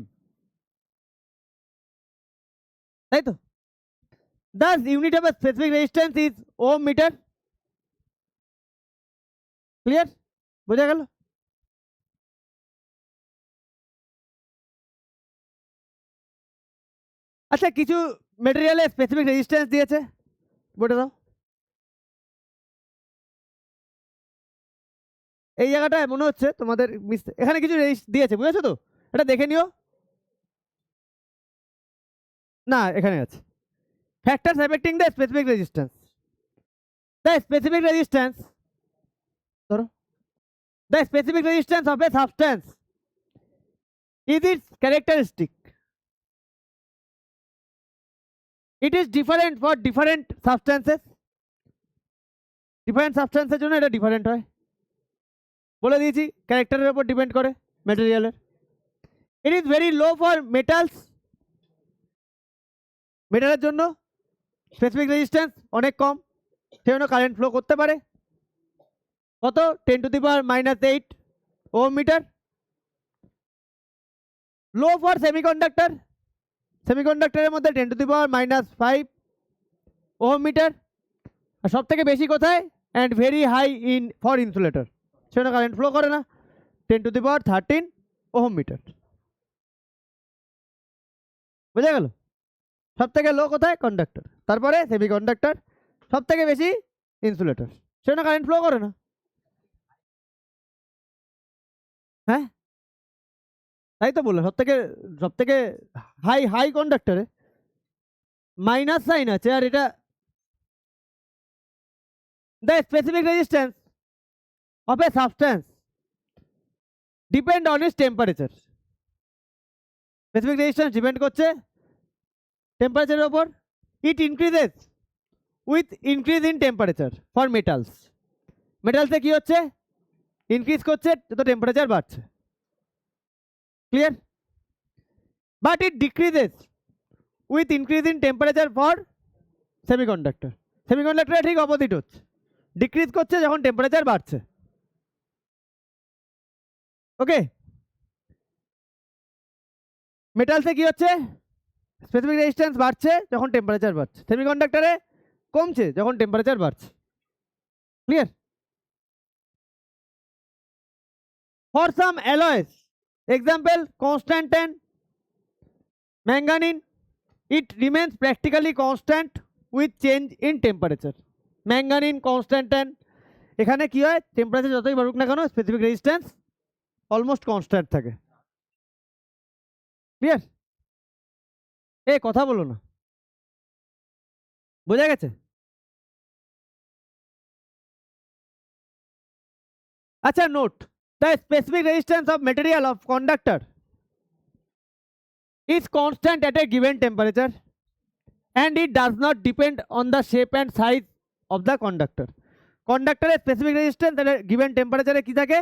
Speaker 1: তাই তো? Thus unit of a specific resistance is ohm meter. Clear? বোঝা গেল? আচ্ছা, কিছু মেটেরিয়ালে স্পেসিফিক রেজিস্ট্যান্স দিয়েছে, বলে দাও। এই জায়গাটায় মনে হচ্ছে তোমাদের এখানে কিছু দিয়েছে, বুঝেছো তো? এটা দেখে নিও। না, এখানে আছে factors affecting the specific resistance. The specific resistance, ধরো, the specific resistance of a substance is its characteristic. It is different for different substances. Different সাবস্ট্যান্সের জন্য এটা ডিফারেন্ট হয়, বলে দিয়েছি, ক্যারেক্টারের উপর ডিপেন্ড করে ম্যাটেরিয়ালের। It is very low for metals. মেটালের জন্য স্পেসিফিক রেজিস্ট্যান্স অনেক কম, সেই জন্য কারেন্ট ফ্লো করতে পারে। কত? 10⁻⁸ ohm metre. Low for semiconductor, সেমিকন্ডাক্টরের মধ্যে 10⁻⁵ ওহম মিটার। আর সব থেকে বেশি কোথায়? And very high in for insulator, সেজন্য কারেন্ট ফ্লো করে না, 10⁻13 ওহম মিটার। বোঝা গেল? সব থেকে লো কোথায়? কন্ডাক্টর, তারপরে সেমিকন্ডাক্টর, সব থেকে বেশি ইনসুলেটর, সেজন্য কারেন্ট ফ্লো করে না। হ্যাঁ, তাই তো বললো, সব থেকে হাই হাই কন্ডাক্টরে মাইনাস সাইন আছে, আর এটা the specific resistance of a substance depend on its temperature. Specific resistance depend করছে টেম্পারেচারের ওপর। It increases with increase in temperature for metals. মেটালসে কি হচ্ছে? ইনক্রিজ করছে, যত টেম্পারেচার বাড়ছে। Clear? But it decreases with increase in temperature for semiconductor. সেমিকন্ডাক্টরে ঠিক অপোজিট হচ্ছে, ডিক্রিজ করছে যখন টেম্পারেচার বাড়ছে। ওকে, মেটালসে কি হচ্ছে? স্পেসিফিক রেজিস্ট্যান্স বাড়ছে যখন টেম্পারেচার বাড়ছে, সেমিকন্ডাক্টরে কমছে যখন টেম্পারেচার বাড়ছে। Clear? For some alloys, example constantine, manganin, it remains practically constant with change in temperature. Manganin, constantine, এখানে কি হয়? টেম্পারেচার যতই বাড়ুক না কেন, স্পেসিফিক রেজিস্ট্যান্স অলমোস্ট কনস্ট্যান্ট থাকে। ক্লিয়ার? এ কথা বলো না, বোঝা গেছে? আচ্ছা, note, the specific resistance of material of conductor is constant at a given temperature and it does not depend on the shape and size of the conductor. কন্ডাক্টরের specific resistance এর গিভেন টেম্পারেচারে কি থাকে?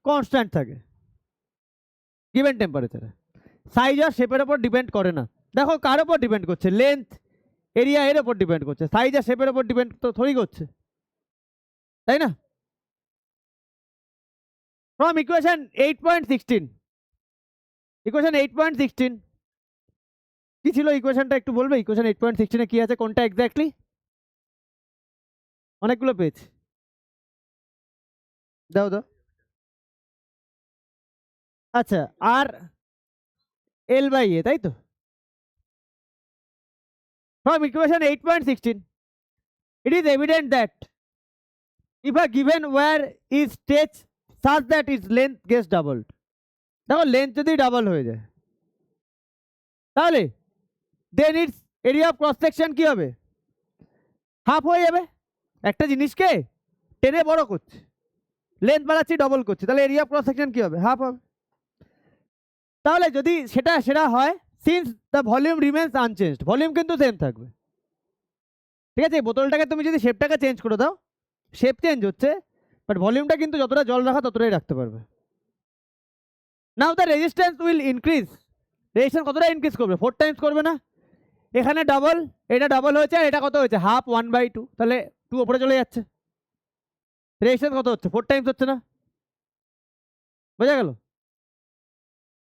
Speaker 1: কনস্ট্যান্ট থাকে given টেম্পারেচারে। Size আর শেপের উপর depend করে না। দেখো কার উপর ডিপেন্ড করছে? লেন্থ, এরিয়া এর ওপর ডিপেন্ড করছে, সাইজ আর শেপের ওপর ডিপেন্ড তো থোড়ি করছে, তাই না? ফ্রম ইকুয়েশন 8.16, ইকুয়েশন 8.16 কি ছিল ইকুয়েশনটা একটু বলবে? ইকুয়েশন 8.16 কি আছে, কোনটা এক্স্যাক্টলি? অনেকগুলো পেজ, দাও দাও। আচ্ছা, আর এল বাই এ, তাই তো? From equation 8.16 it is evident that if a given wire is stretched such that its length gets doubled, দেখো লেন্থ যদি ডাবল হয়ে যায় তাহলে then it's area of cross section কি হবে? হাফ হয়ে যাবে। একটা জিনিসকে টেনে বড় করছে, লেন্থ বাড়াচ্ছি, ডবল করছে, তাহলে এরিয়া অফ ক্রস সেকশন কি হবে? হাফ হবে। তাহলে যদি সেটা হয়, since the volume remains unchanged, volume কিন্তু সেম থাকবে, ঠিক আছে? বোতলটাকে তুমি যদি শেপটাকে চেঞ্জ করে দাও, শেপ চেঞ্জ হচ্ছে, বাট ভলিউমটা কিন্তু যতটা জল রাখা ততটাই রাখতে পারবে। Now the resistance will increase, resistance কতটা ইনক্রিজ করবে? 4 টাইমস করবে না? এখানে ডাবল, এটা ডাবল হয়েছে, আর এটা কত হয়েছে? হাফ, 1/2, তাহলে 2 ওপরে চলে যাচ্ছে, রেজিস্ট্যান্স কত হচ্ছে? 4 টাইমস হচ্ছে না? বোঝা গেল?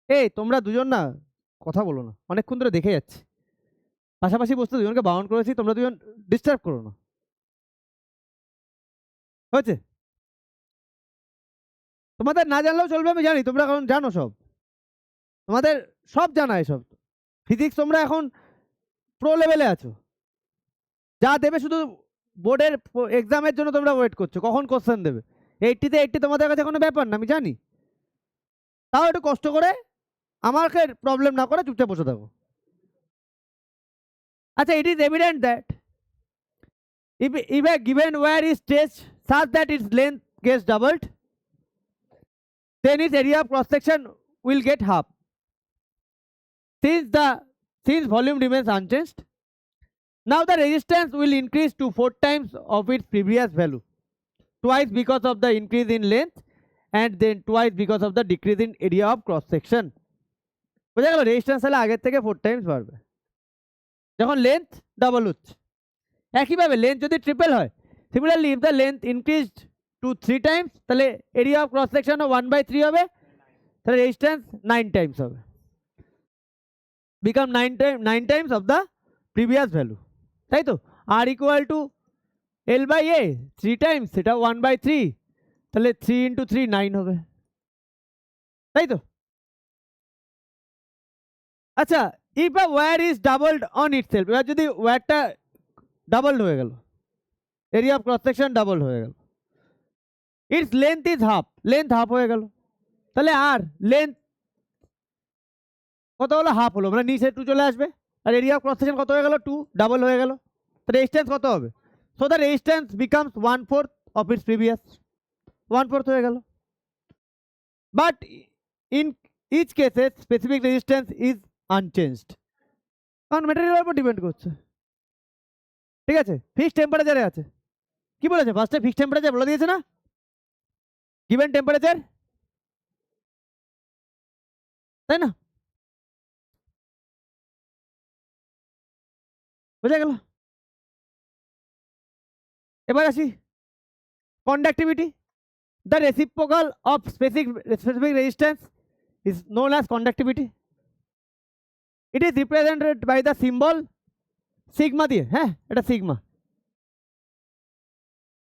Speaker 1: এই তোমরা দুজন না কথা বলো না, অনেকক্ষণ ধরে দেখে যাচ্ছি, পাশাপাশি বসতে দুজনকে বারণ করেছি, তোমরা দুজন ডিস্টার্ব করো না, হয়েছে? তোমাদের না জানলেও চলবে, আমি জানি তোমরা কারণ জানো সব, তোমাদের সব জানা এসব। ফিজিক্স তোমরা এখন প্রো লেভেলে আছো, যা দেবে শুধু বোর্ডের এক্সামের জন্য তোমরা ওয়েট করছো কখন কোশ্চেন দেবে। 80-তে 80 তোমাদের কাছে কোনো ব্যাপার না, আমি জানি। তাও একটু কষ্ট করে আমাকে প্রবলেম না করে চুপচাপ বসে থাকো। আচ্ছা, it is evident that if a given wire is stretched such that its length gets doubled, then its area of cross section will get half, since volume remains unchanged. Now the resistance will increase to 4 times of its previous value, twice because of the increase in length and then twice because of the decrease in area of cross section. বোঝা গেল? Resistance তাহলে আগের থেকে 4 Times বাড়বে যখন length double হচ্ছে। একইভাবে length যদি ট্রিপল হয়, similarly if the length increased to 3 times, তাহলে এরিয়া অফ ক্রস সেকশনও 1/3 হবে, তাহলে রেজিস্ট্যান্স 9 টাইমস হবে, become 9 times of the previous value, তাই তো? R equal to L by A 3 times, সেটা 1/3, তাহলে 3 × 3 9 হবে, তাই তো? আচ্ছা, if a where is doubled on itself, এবার যদি ওয়্যারটা ডাবলড হয়ে গেল, area of cross section double হয়ে গেল, it's length is half, length half হয়ে গেল, তাহলে আর লেন্থ কত হলো? হাফ হলো, মানে নিচে 2 চলে আসবে, আর এরিয়া অফ ক্রস সেকশন কত হয়ে গেল? 2, ডাবল হয়ে গেল, তো রেজিস্ট্যান্স কত হবে? So the resistance becomes 1/4 of its previous, 1/4 হয়ে গেল। বাট ইন ইচ কেসে স্পেসিফিক রেজিস্ট্যান্স ইজ আনচেঞ্জড, কারণ ম্যাটেরিয়ালের উপর ডিপেন্ড করছে, ঠিক আছে? ফিক্সড টেম্পারেচারে আছে, কি বলেছে ফার্স্টে? ফিক্সড টেম্পারেচার বলে দিয়েছে না, গিভেন টেম্পারেচার, তাই না? বোঝা গেল? এবার আসি conductivity. The reciprocal of specific resistance is known as conductivity. It is represented by the symbol sigma দিয়ে, হ্যাঁ এটা সিগমা,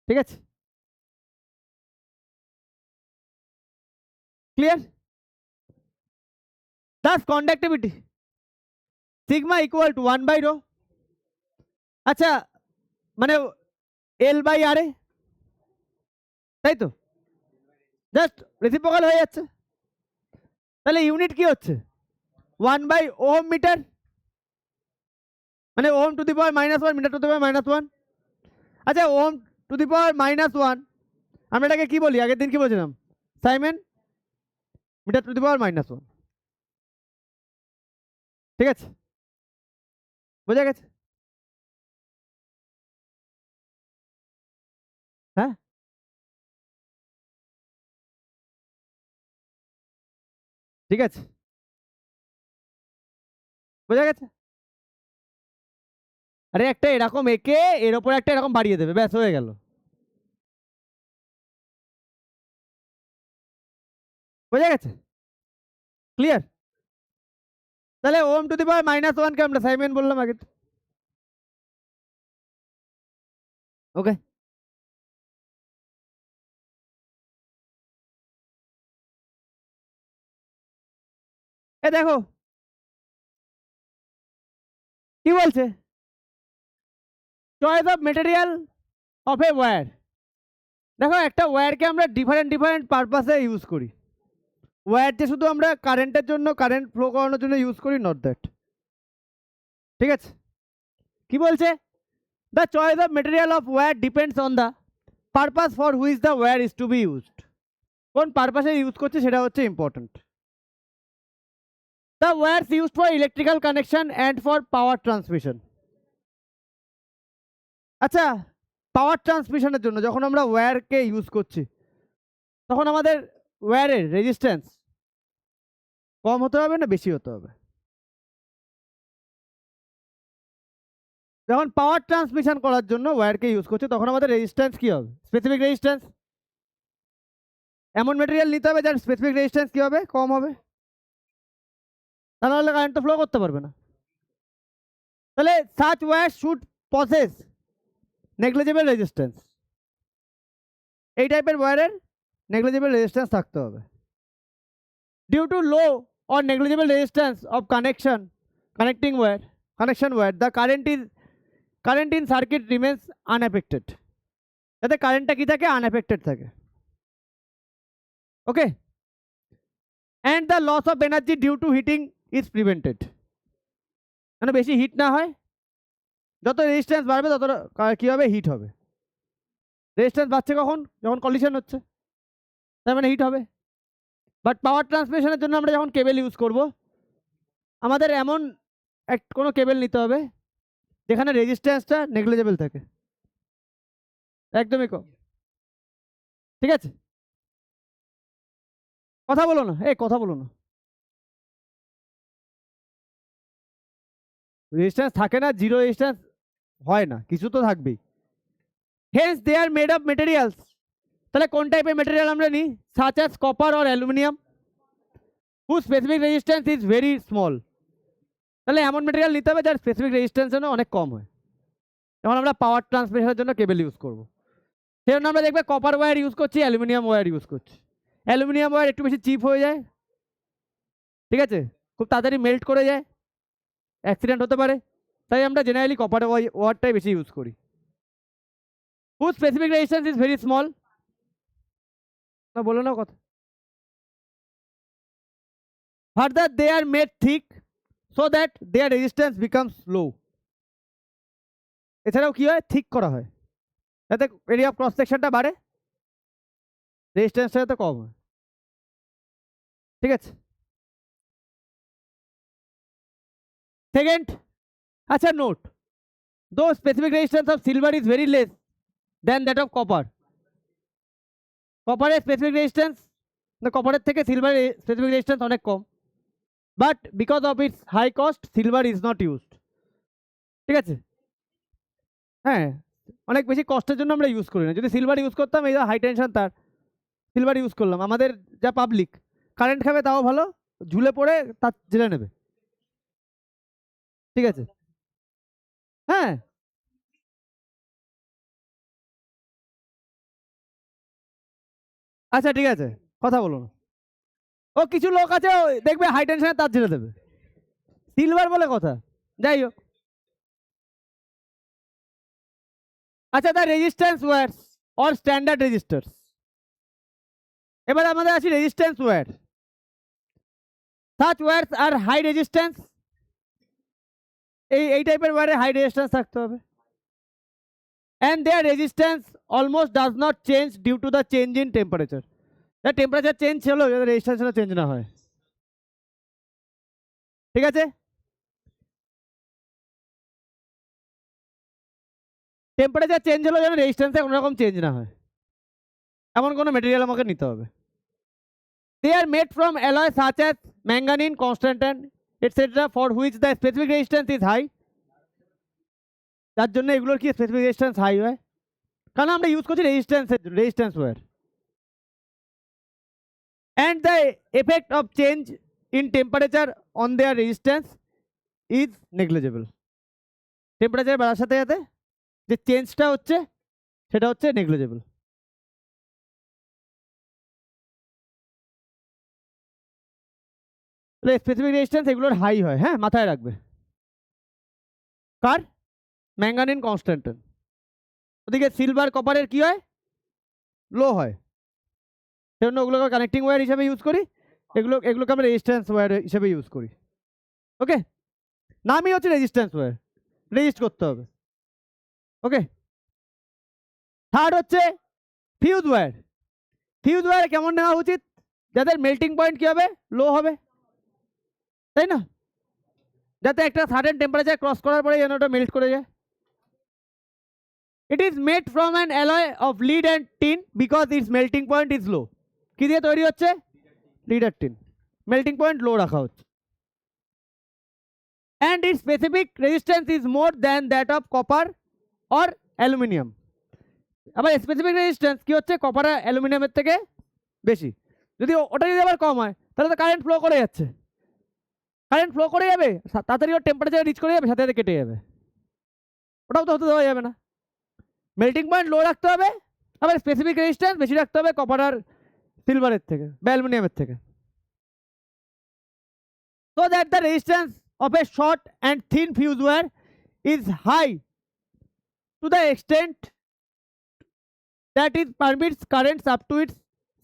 Speaker 1: ঠিক আছে? Clear? Thus conductivity sigma equal to 1/ρ। আচ্ছা, মানে এল বাই আর এ, তাই তো? জাস্ট রেসিপ্রোকাল হয়ে যাচ্ছে, তাহলে ইউনিট কি হচ্ছে? 1/ওহম মিটার, মানে ohm to the power -1 metre to the power -1। আচ্ছা, ওহম টু দি পাওয়ার -1 আমরা এটাকে কি বলি? আগের দিন কি বলছিলাম? সাইমেন মিটার টু দি পাওয়ার -1, ঠিক আছে? বোঝা গেছে? হ্যাঁ, ঠিক আছে, বোঝা গেছে? আরে একটা এরকম এঁকে এর ওপরে একটা এরকম বাড়িয়ে দেবে, ব্যাস হয়ে গেল। বোঝা গেছে? ক্লিয়ার? তাহলে ওম টু দি পাওয়ার -1 কে আমরা সাইমেন বললাম আগে। ওকে, এ দেখো কি বলছে, choice of material of a wire. দেখো একটা ওয়্যারকে আমরা ডিফারেন্ট পারপাসে ইউজ করি। ওয়্যার যে শুধু আমরা কারেন্টের জন্য, কারেন্ট ফ্লো করানোর জন্য ইউজ করি, নট দ্যাট। ঠিক আছে, কি বলছে, the choice of material of wire depends on the purpose for which the wire is to be used. কোন পারপাসে ইউজ করছে সেটা হচ্ছে important. The wires used for electrical connection and for power transmission. আচ্ছা, পাওয়ার ট্রান্সমিশনের জন্য যখন আমরা ওয়্যারকে use করছি তখন আমাদের ওয়্যারের রেজিস্ট্যান্স কম হতে হবে না বেশি হতে হবে? যখন পাওয়ার ট্রান্সমিশন করার জন্য ওয়্যারকে ইউজ করছে তখন আমাদের রেজিস্ট্যান্স কি হবে? Specific resistance. এমন মেটেরিয়াল নিতে হবে যার স্পেসিফিক রেজিস্ট্যান্স কি হবে? কম হবে, তা নাহলে কারেন্ট তো ফ্লো করতে পারবে না। তাহলে such wire should possess negligible resistance. এই টাইপের ওয়্যারের নেগলিজেবল রেজিস্ট্যান্স থাকতে হবে। Due to low or negligible resistance of connecting wire, connection wire, the current in circuit remains unaffected. যাতে কারেন্টটা কি থাকে? আনএফেক্টেড থাকে। ওকে, and the loss of energy due to heating is prevented. মানে বেশি হিট না হয়, যত রেজিস্ট্যান্স বাড়বে তত কি হবে? হিট হবে। রেজিস্ট্যান্স বাড়ছে কখন? যখন কলিশন হচ্ছে, তার মানে হিট হবে। বাট পাওয়ার ট্রান্সমিশনের জন্য আমরা যখন কেবল ইউজ করব আমাদের এমন কোনো কেবল নিতে হবে যেখানে রেজিস্ট্যান্সটা নেগলিজেবল থাকে, একদমই কম। ঠিক আছে, কথা বলো না, কথা বলো না। রেজিস্ট্যান্স থাকে না, জিরো রেজিস্ট্যান্স হয় না, কিছু তো থাকবেই। Hence they are made of materials. তাহলে কোন টাইপের মেটেরিয়াল আমরা নিই? Such as copper or aluminium whose specific resistance is very small. তাহলে এমন মেটেরিয়াল নিতে হবে যার স্পেসিফিক রেজিস্ট্যান্স যেন অনেক কম হয়, যখন আমরা পাওয়ার ট্রান্সমিশনের জন্য কেবল ইউজ করব। সেই জন্য আমরা দেখবে কপার ওয়্যার ইউজ করছি, অ্যালুমিনিয়াম ওয়্যার ইউজ করছি। অ্যালুমিনিয়াম ওয়্যার একটু বেশি চিপ হয়ে যায়, ঠিক আছে, খুব তাড়াতাড়ি মেল্ট করে যায়, অ্যাক্সিডেন্ট হতে পারে, তাই আমরা জেনারেলি কপার ওয়্যারটাই বেশি ইউজ করি। whose specific resistance is very small. না বলো না কথা। Further they are made thick so that their resistance becomes low. এছাড়াও কি হয়? থিক করা হয় যাতে এরিয়া অফ ক্রস সেকশনটা বাড়ে, রেজিস্ট্যান্সটা যাতে কম হয়। ঠিক আছে, সেকেন্ড, আচ্ছা note, though specific resistance of silver is very less than that of copper. কপারের স্পেসিফিক রেজিস্ট্যান্স, কপারের থেকে সিলভারের স্পেসিফিক রেজিস্ট্যান্স অনেক কম, but because of its high cost silver is not used. ঠিক আছে, হ্যাঁ, অনেক বেশি কষ্টের জন্য আমরা ইউজ করি না। যদি সিলভার ইউজ করতাম, এই হাই টেনশন তার, সিলভার ইউজ করলাম, আমাদের যা পাবলিক কারেন্ট খাবে তাও ভালো, ঝুলে পড়ে তার জেলে নেবে। ঠিক আছে, হ্যাঁ, আচ্ছা ঠিক আছে, কথা বলো না। ও কিছু লোক আছে দেখবে হাই টেনশনে তার ঝেড়ে দেবে, সিলভার বলে কথা। যাই হোক, আচ্ছা, the resistance wires or standard resistors. এবার আমাদের আসি resistance wire. Such wires are high resistance, এই টাইপের ওয়্যারে হাই রেজিস্ট্যান্স থাকতে হবে। And their resistance almost does not change due to the change in temperature. Temperature change হলো, রেজিস্ট্যান্সটা চেঞ্জ না হয়। ঠিক আছে, টেম্পারেচার চেঞ্জ হলো যেন রেজিস্ট্যান্সে কোনো রকম চেঞ্জ না হয়, এমন কোনো মেটেরিয়াল আমাকে নিতে হবে। They are made from alloys such as manganese, constantan, etc., for which the specific resistance is high. তার জন্য এগুলোর কি স্পেসিফিক রেজিস্ট্যান্স হাই হয়, কারণ আমরা ইউজ করছি resistance wire. And the effect of change in temperature on their resistance is negligible. Temperature বাড়ার সাথে সাথে যে চেঞ্জটা হচ্ছে সেটা হচ্ছে নেগলিজেবল। তাহলে স্পেসিফিক রেজিস্ট্যান্স এগুলোর হাই হয়, হ্যাঁ মাথায় রাখবে। কার? ম্যাঙ্গানিন কনস্ট্যান্টের। ওদিকে সিলভার কপারের কি হয়? লো হয়। সেজন্য ওগুলোকে কানেক্টিং ওয়্যার হিসেবে ইউজ করি, এগুলোকে আমরা রেজিস্ট্যান্স ওয়্যার হিসেবে ইউজ করি। ওকে, নামই হচ্ছে রেজিস্ট্যান্স ওয়্যার, রেজিস্ট করতে হবে। ওকে, থার্ড হচ্ছে ফিউজ ওয়্যার। ফিউজ ওয়্যার কেমন নেওয়া উচিত? যাদের মেল্টিং পয়েন্ট কি হবে? লো হবে, তাই না? যাতে একটা সার্টেন টেম্পারেচার ক্রস করার পরে যেন ওটা মেল্ট করে যায়। It is made from an alloy of lead and tin because it's melting point is low. কি দিয়ে তৈরি হচ্ছে? লিড আর টিন, মেল্টিং পয়েন্ট লো রাখা হচ্ছে। And it's specific resistance is more than that of copper or aluminium. আবার specific resistance কি হচ্ছে? Copper আর অ্যালুমিনিয়ামের থেকে বেশি। যদি ওটা যদি আবার কম হয় তাহলে তো কারেন্ট ফ্লো করে যাচ্ছে, কারেন্ট ফ্লো করে যাবে, তাড়াতাড়ি ওর টেম্পারেচার রিচ করে যাবে, সাথে সাথে কেটে যাবে। ওটাও তো হতে দেওয়া যাবে না। মেল্টিং পয়েন্ট লো রাখতে হবে, আবার স্পেসিফিক রেজিস্ট্যান্স বেশি রাখতে হবে কপার আর সিলভারের থেকে বা অ্যালুমিনিয়ামের থেকে, so that the resistance of a short and thin fuse wire is high to the extent that it permits currents up to its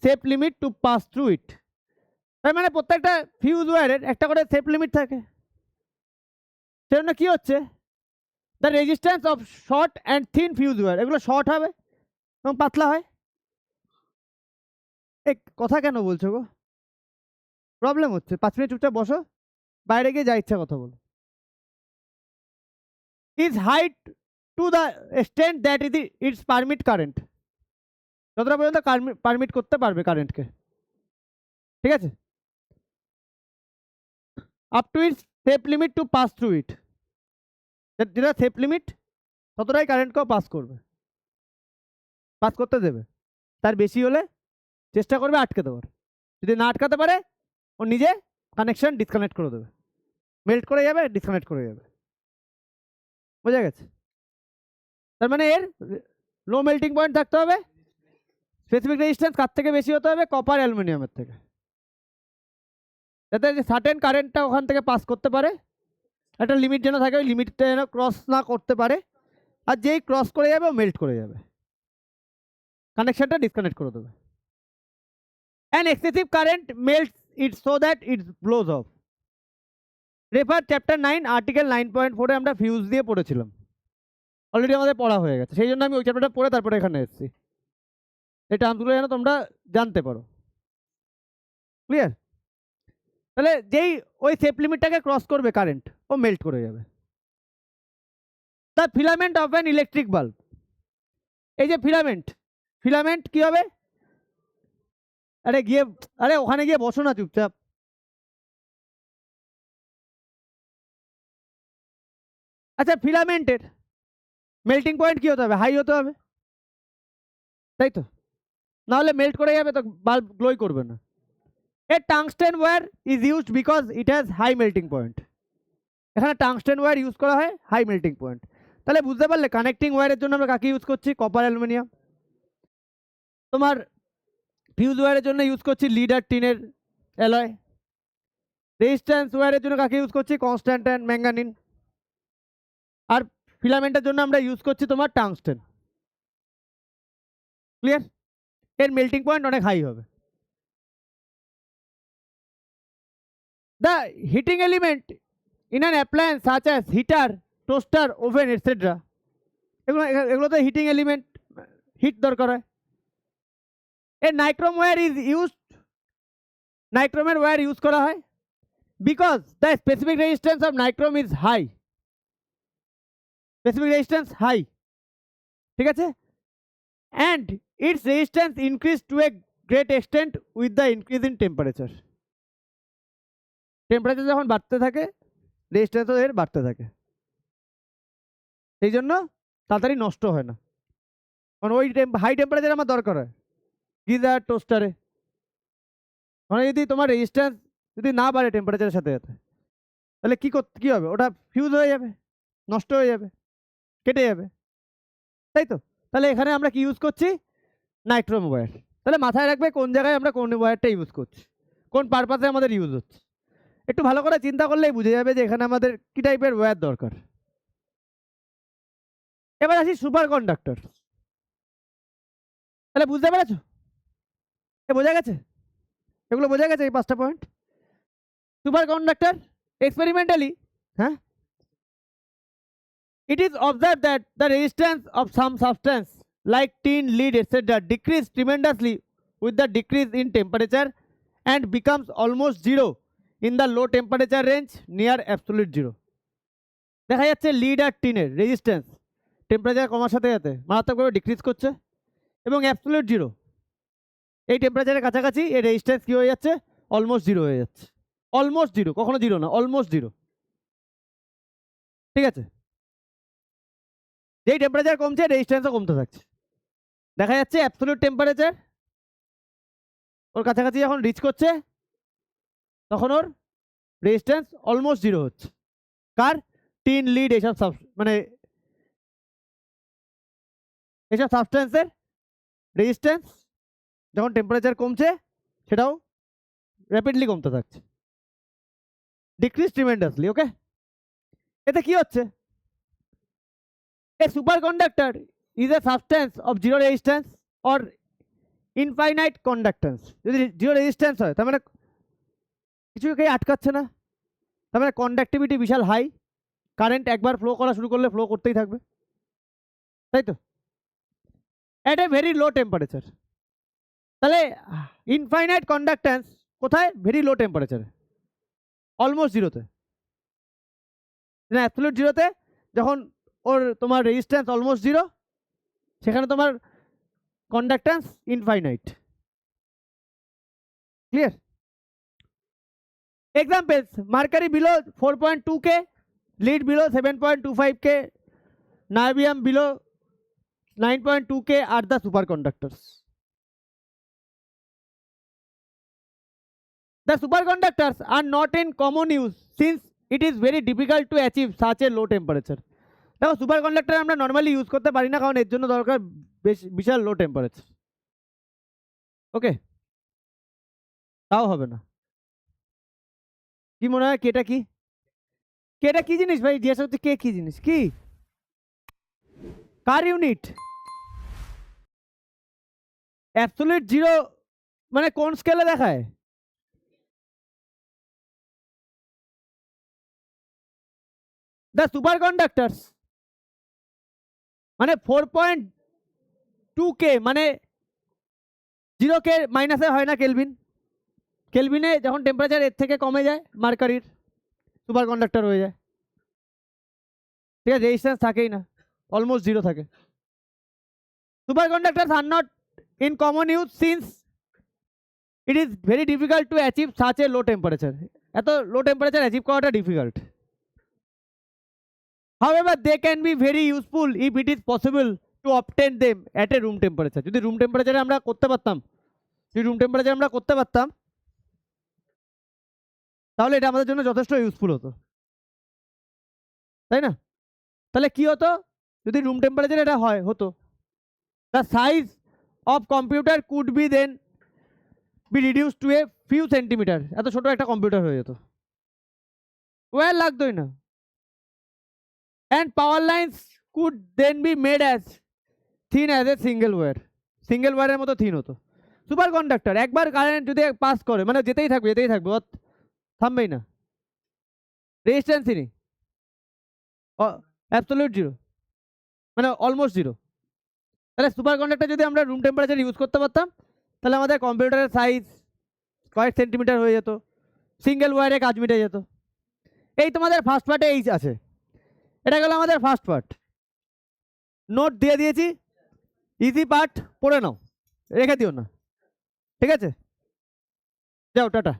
Speaker 1: safe limit to pass through it. তার মানে প্রত্যেকটা ফিউজ ওয়্যারের একটা করে সেফ লিমিট থাকে। সেজন্য কি হচ্ছে? The resistance of short and thin fuse wire, এগুলো শর্ট হবে এবং পাতলা হয়। এক কথা কেন বলছো গো? প্রবলেম হচ্ছে? 5 মিনিট চুপচাপ বসো, বাইরে গিয়ে যা ইচ্ছা কথা বলো। Is height to the extent that its permit current, যতটা পর্যন্ত পারমিট করতে পারবে কারেন্টকে, ঠিক আছে? Up to its safe limit to pass through it, যেটা সেফ লিমিট ততটাই কারেন্টকেও পাস করবে, পাস করতে দেবে। তার বেশি হলে চেষ্টা করবে আটকে দেওয়ার, যদি না আটকাতে পারে ও নিজে কানেকশন ডিসকানেক্ট করে দেবে, মেল্ট করে যাবে, ডিসকানেক্ট করে যাবে। বোঝা গেছে? তার মানে এর লো মেল্টিং পয়েন্ট থাকতে হবে, স্পেসিফিক রেজিস্ট্যান্স কার থেকে বেশি হতে হবে? কপার অ্যালুমিনিয়ামের থেকে, যাতে যে সার্টেন কারেন্টটা ওখান থেকে পাস করতে পারে, একটা লিমিট যেন থাকে, ওই লিমিটটা যেন ক্রস না করতে পারে, আর যেই ক্রস করে যাবে ও মেল্ট করে যাবে, কানেকশনটা ডিসকানেক্ট করে দেবে। An excessive current melts it so that it blows of. Refer chapter 9 article 9.4 আমরা ফিউজ দিয়ে পড়েছিলাম, অলরেডি আমাদের পড়া হয়ে গেছে, সেই জন্য আমি ওই চ্যাপ্টারটা পড়ে তারপরে এখানে এসেছি, এই টার্মসগুলো যেন তোমরা জানতে পারো। ক্লিয়ার? তাহলে যেই ওই সেফ লিমিটটাকে ক্রস করবে কারেন্ট, ও মেল্ট করে যাবে। The filament of an electric bulb, এই যে ফিলামেন্ট কি হবে? আরে ওখানে গিয়ে বসো না চুপচাপ। আচ্ছা, ফিলামেন্টের মেল্টিং পয়েন্ট কি হতে হবে? হাই হতে হবে, তাই তো? নাহলে মেল্ট করে যাবে তো বাল্ব গ্লোই করবে না। A tungsten wire is used because it has high melting point. এখানে টাংস্টেন ওয়্যার ইউজ করা হয়, হাই মেল্টিং পয়েন্ট। তাহলে বুঝতে পারলে কানেক্টিং ওয়্যারের জন্য আমরা কাকে ইউজ করছি? Copper aluminium. তোমার ফিউজ ওয়্যারের জন্য ইউজ করছি লিড আর টিনের অ্যালয়। রেজিস্ট্যান্স ওয়্যারের জন্য কাকে ইউজ করছি? Constant and manganin. আর ফিলামেন্টের জন্য আমরা ইউজ করছি তোমার টাংস্টেন। ক্লিয়ার? এর মেল্টিং পয়েন্ট অনেক হাই হবে। The heating element in an appliance such as heater, toaster, oven etcetera, এগুলোতে হিটিং এলিমেন্ট, হিট দরকার হয়। এর নাইক্রোম ওয়্যার ইজ ইউজড, নাইক্রোমের ওয়্যার ইউজ করা হয় because the specific resistance of nichrome is high, specific resistance high, ঠিক আছে? And its resistance increase to a great extent with the increase in temperature. Temperature যখন বাড়তে থাকে রেজিস্ট্যান্সও এর বাড়তে থাকে। সেই জন্য তাড়াতাড়ি নষ্ট হয় না, কারণ ওই হাই টেম্পারেচার আমার দরকার হয় গিজার টোস্টারে। মানে যদি তোমার রেজিস্ট্যান্স যদি না বাড়ে টেম্পারেচারের সাথে সাথে, তাহলে কী হবে, ওটা ফিউজ হয়ে যাবে, নষ্ট হয়ে যাবে, কেটে যাবে, তাই তো? তাহলে এখানে আমরা কি ইউজ করছি, নাইট্রোম ওয়্যার। তাহলে মাথায় রাখবে কোন জায়গায় আমরা কোন ওয়্যারটা ইউজ করছি, কোন পারপাসে আমাদের ইউজ হচ্ছে। একটু ভালো করে চিন্তা করলেই বুঝে যাবে যে এখানে আমাদের কি টাইপের ওয়্যার দরকার। এবার আসি সুপার কন্ডাক্টর। তাহলে বুঝতে পেরেছো, বোঝা গেছে, এগুলো বোঝা গেছে এই 5টা পয়েন্ট। সুপার কন্ডাক্টর এক্সপেরিমেন্টালি, হ্যাঁ, it is observed that the resistance of some substance like tin, lead, etc. decrease tremendously with the decrease in temperature and becomes almost zero in the low temperature range near absolute zero. দেখা যাচ্ছে lead আর টিনের resistance temperature কমার সাথে সাথে মারাত্মকভাবে decrease করছে, এবং absolute zero এই টেম্পারেচারের কাছাকাছি এর রেজিস্ট্যান্স কী হয়ে যাচ্ছে, অলমোস্ট জিরো হয়ে যাচ্ছে। অলমোস্ট জিরো, কখনো জিরো না, অলমোস্ট জিরো, ঠিক আছে? যেই টেম্পারেচার কমছে রেজিস্ট্যান্সও কমতে থাকছে। দেখা যাচ্ছে অ্যাবসোলিউট টেম্পারেচার ওর কাছাকাছি যখন রিচ করছে তখন ওর রেজিস্ট্যান্স অলমোস্ট জিরো হচ্ছে। কার, টিন, লিড, এইসব মানে এইসব সাবস্টেন্সের রেজিস্ট্যান্স যখন টেম্পারেচার কমছে সেটাও র্যাপিডলি কমতে থাকছে, ডিক্রিজ ট্রিমেন্ডাসলি। ওকে, এতে কি হচ্ছে, a superconductor is a substance of zero resistance or infinite conductance. যদি জিরো রেজিস্ট্যান্স হয় তার মানে কিছুকে আটকাচ্ছে না, তার মানে কন্ডাক্টিভিটি বিশাল হাই, কারেন্ট একবার ফ্লো করা শুরু করলে ফ্লো করতেই থাকবে, তাই তো? At a very low temperature. তাহলে ইনফাইনাইট কন্ডাক্টেন্স কোথায়, ভেরি লো টেম্পারেচারে, অলমোস্ট জিরোতে, না অ্যাবসলিউট জিরোতে। যখন ওর তোমার রেজিস্ট্যান্স অলমোস্ট জিরো সেখানে তোমার conductance infinite. Clear? Examples, mercury below 4.2K, lead below 7.25K, niobium below 9.2K are the superconductors. The superconductors are not in common use since it is very difficult to achieve such a low temperature. দেখো super conductor আমরা normally use করতে পারি না, কারণ এর জন্য দরকার বিশাল লো temperature. ওকে, তাও হবে না। কি মনে হয় কেটা কি, কেটা কি জিনিস ভাই, জিজ্ঞাসা হচ্ছে কে কি জিনিস, কি কার ইউনিট? অ্যাবসলিউট জিরো মানে কোন স্কেলে দেখায়, দ্য সুপার কন্ডাক্টার্স মানে 4.2K মানে 0K মাইনাসে হয় না কেলভিন, কেলভিনে যখন টেম্পারেচার এর থেকে কমে যায় মার্কারির সুপার কন্ডাক্টর হয়ে যায়, ঠিক আছে? রেজিস্ট্যান্স থাকেই না, অলমোস্ট জিরো থাকে। Super কন্ডাক্টরস are not in common use since it is very difficult to achieve such a low temperature. এত লো টেম্পারেচার অ্যাচিভ করাটা difficult. However, they can be very useful if it is possible to obtain them at a room temperature. যদি room টেম্পারেচারে আমরা করতে পারতাম, তাহলে এটা আমাদের জন্য যথেষ্ট ইউজফুল হতো, তাই না? তাহলে কি হতো যদি রুম টেম্পারেচারে এটা হতো, the size of computer could be then be reduce to a few centimetre. এত ছোট একটা কম্পিউটার হয়ে যেত, ওয়্যার লাগতোই না। And power lines could then be made as thin as a single wire. Single ওয়্যারের মতো থিন হতো। সুপার কন্ডাক্টর একবার কারেন্ট যদি পাস করে মানে যেতেই থাকবে থামবেই না, রেজিস্ট্যান্সই নেই, অ্যাবসলিউট জিরো মানে অলমোস্ট জিরো। তাহলে সুপার কন্ডাক্টর যদি আমরা রুম টেম্পারেচার ইউজ করতে পারতাম তাহলে আমাদের কম্পিউটারের সাইজ কয়েক সেন্টিমিটার হয়ে যেত, সিঙ্গেল ওয়্যারে কাজ মিটে যেত। এই তোমাদের ফার্স্ট পার্টে এই আছে, এটা গেল আমাদের ফার্স্ট পার্ট। নোট দিয়ে দিয়েছি, ইজি পার্ট পড়ে নাও, রেখে দিও না, ঠিক আছে? যাও, টাটা।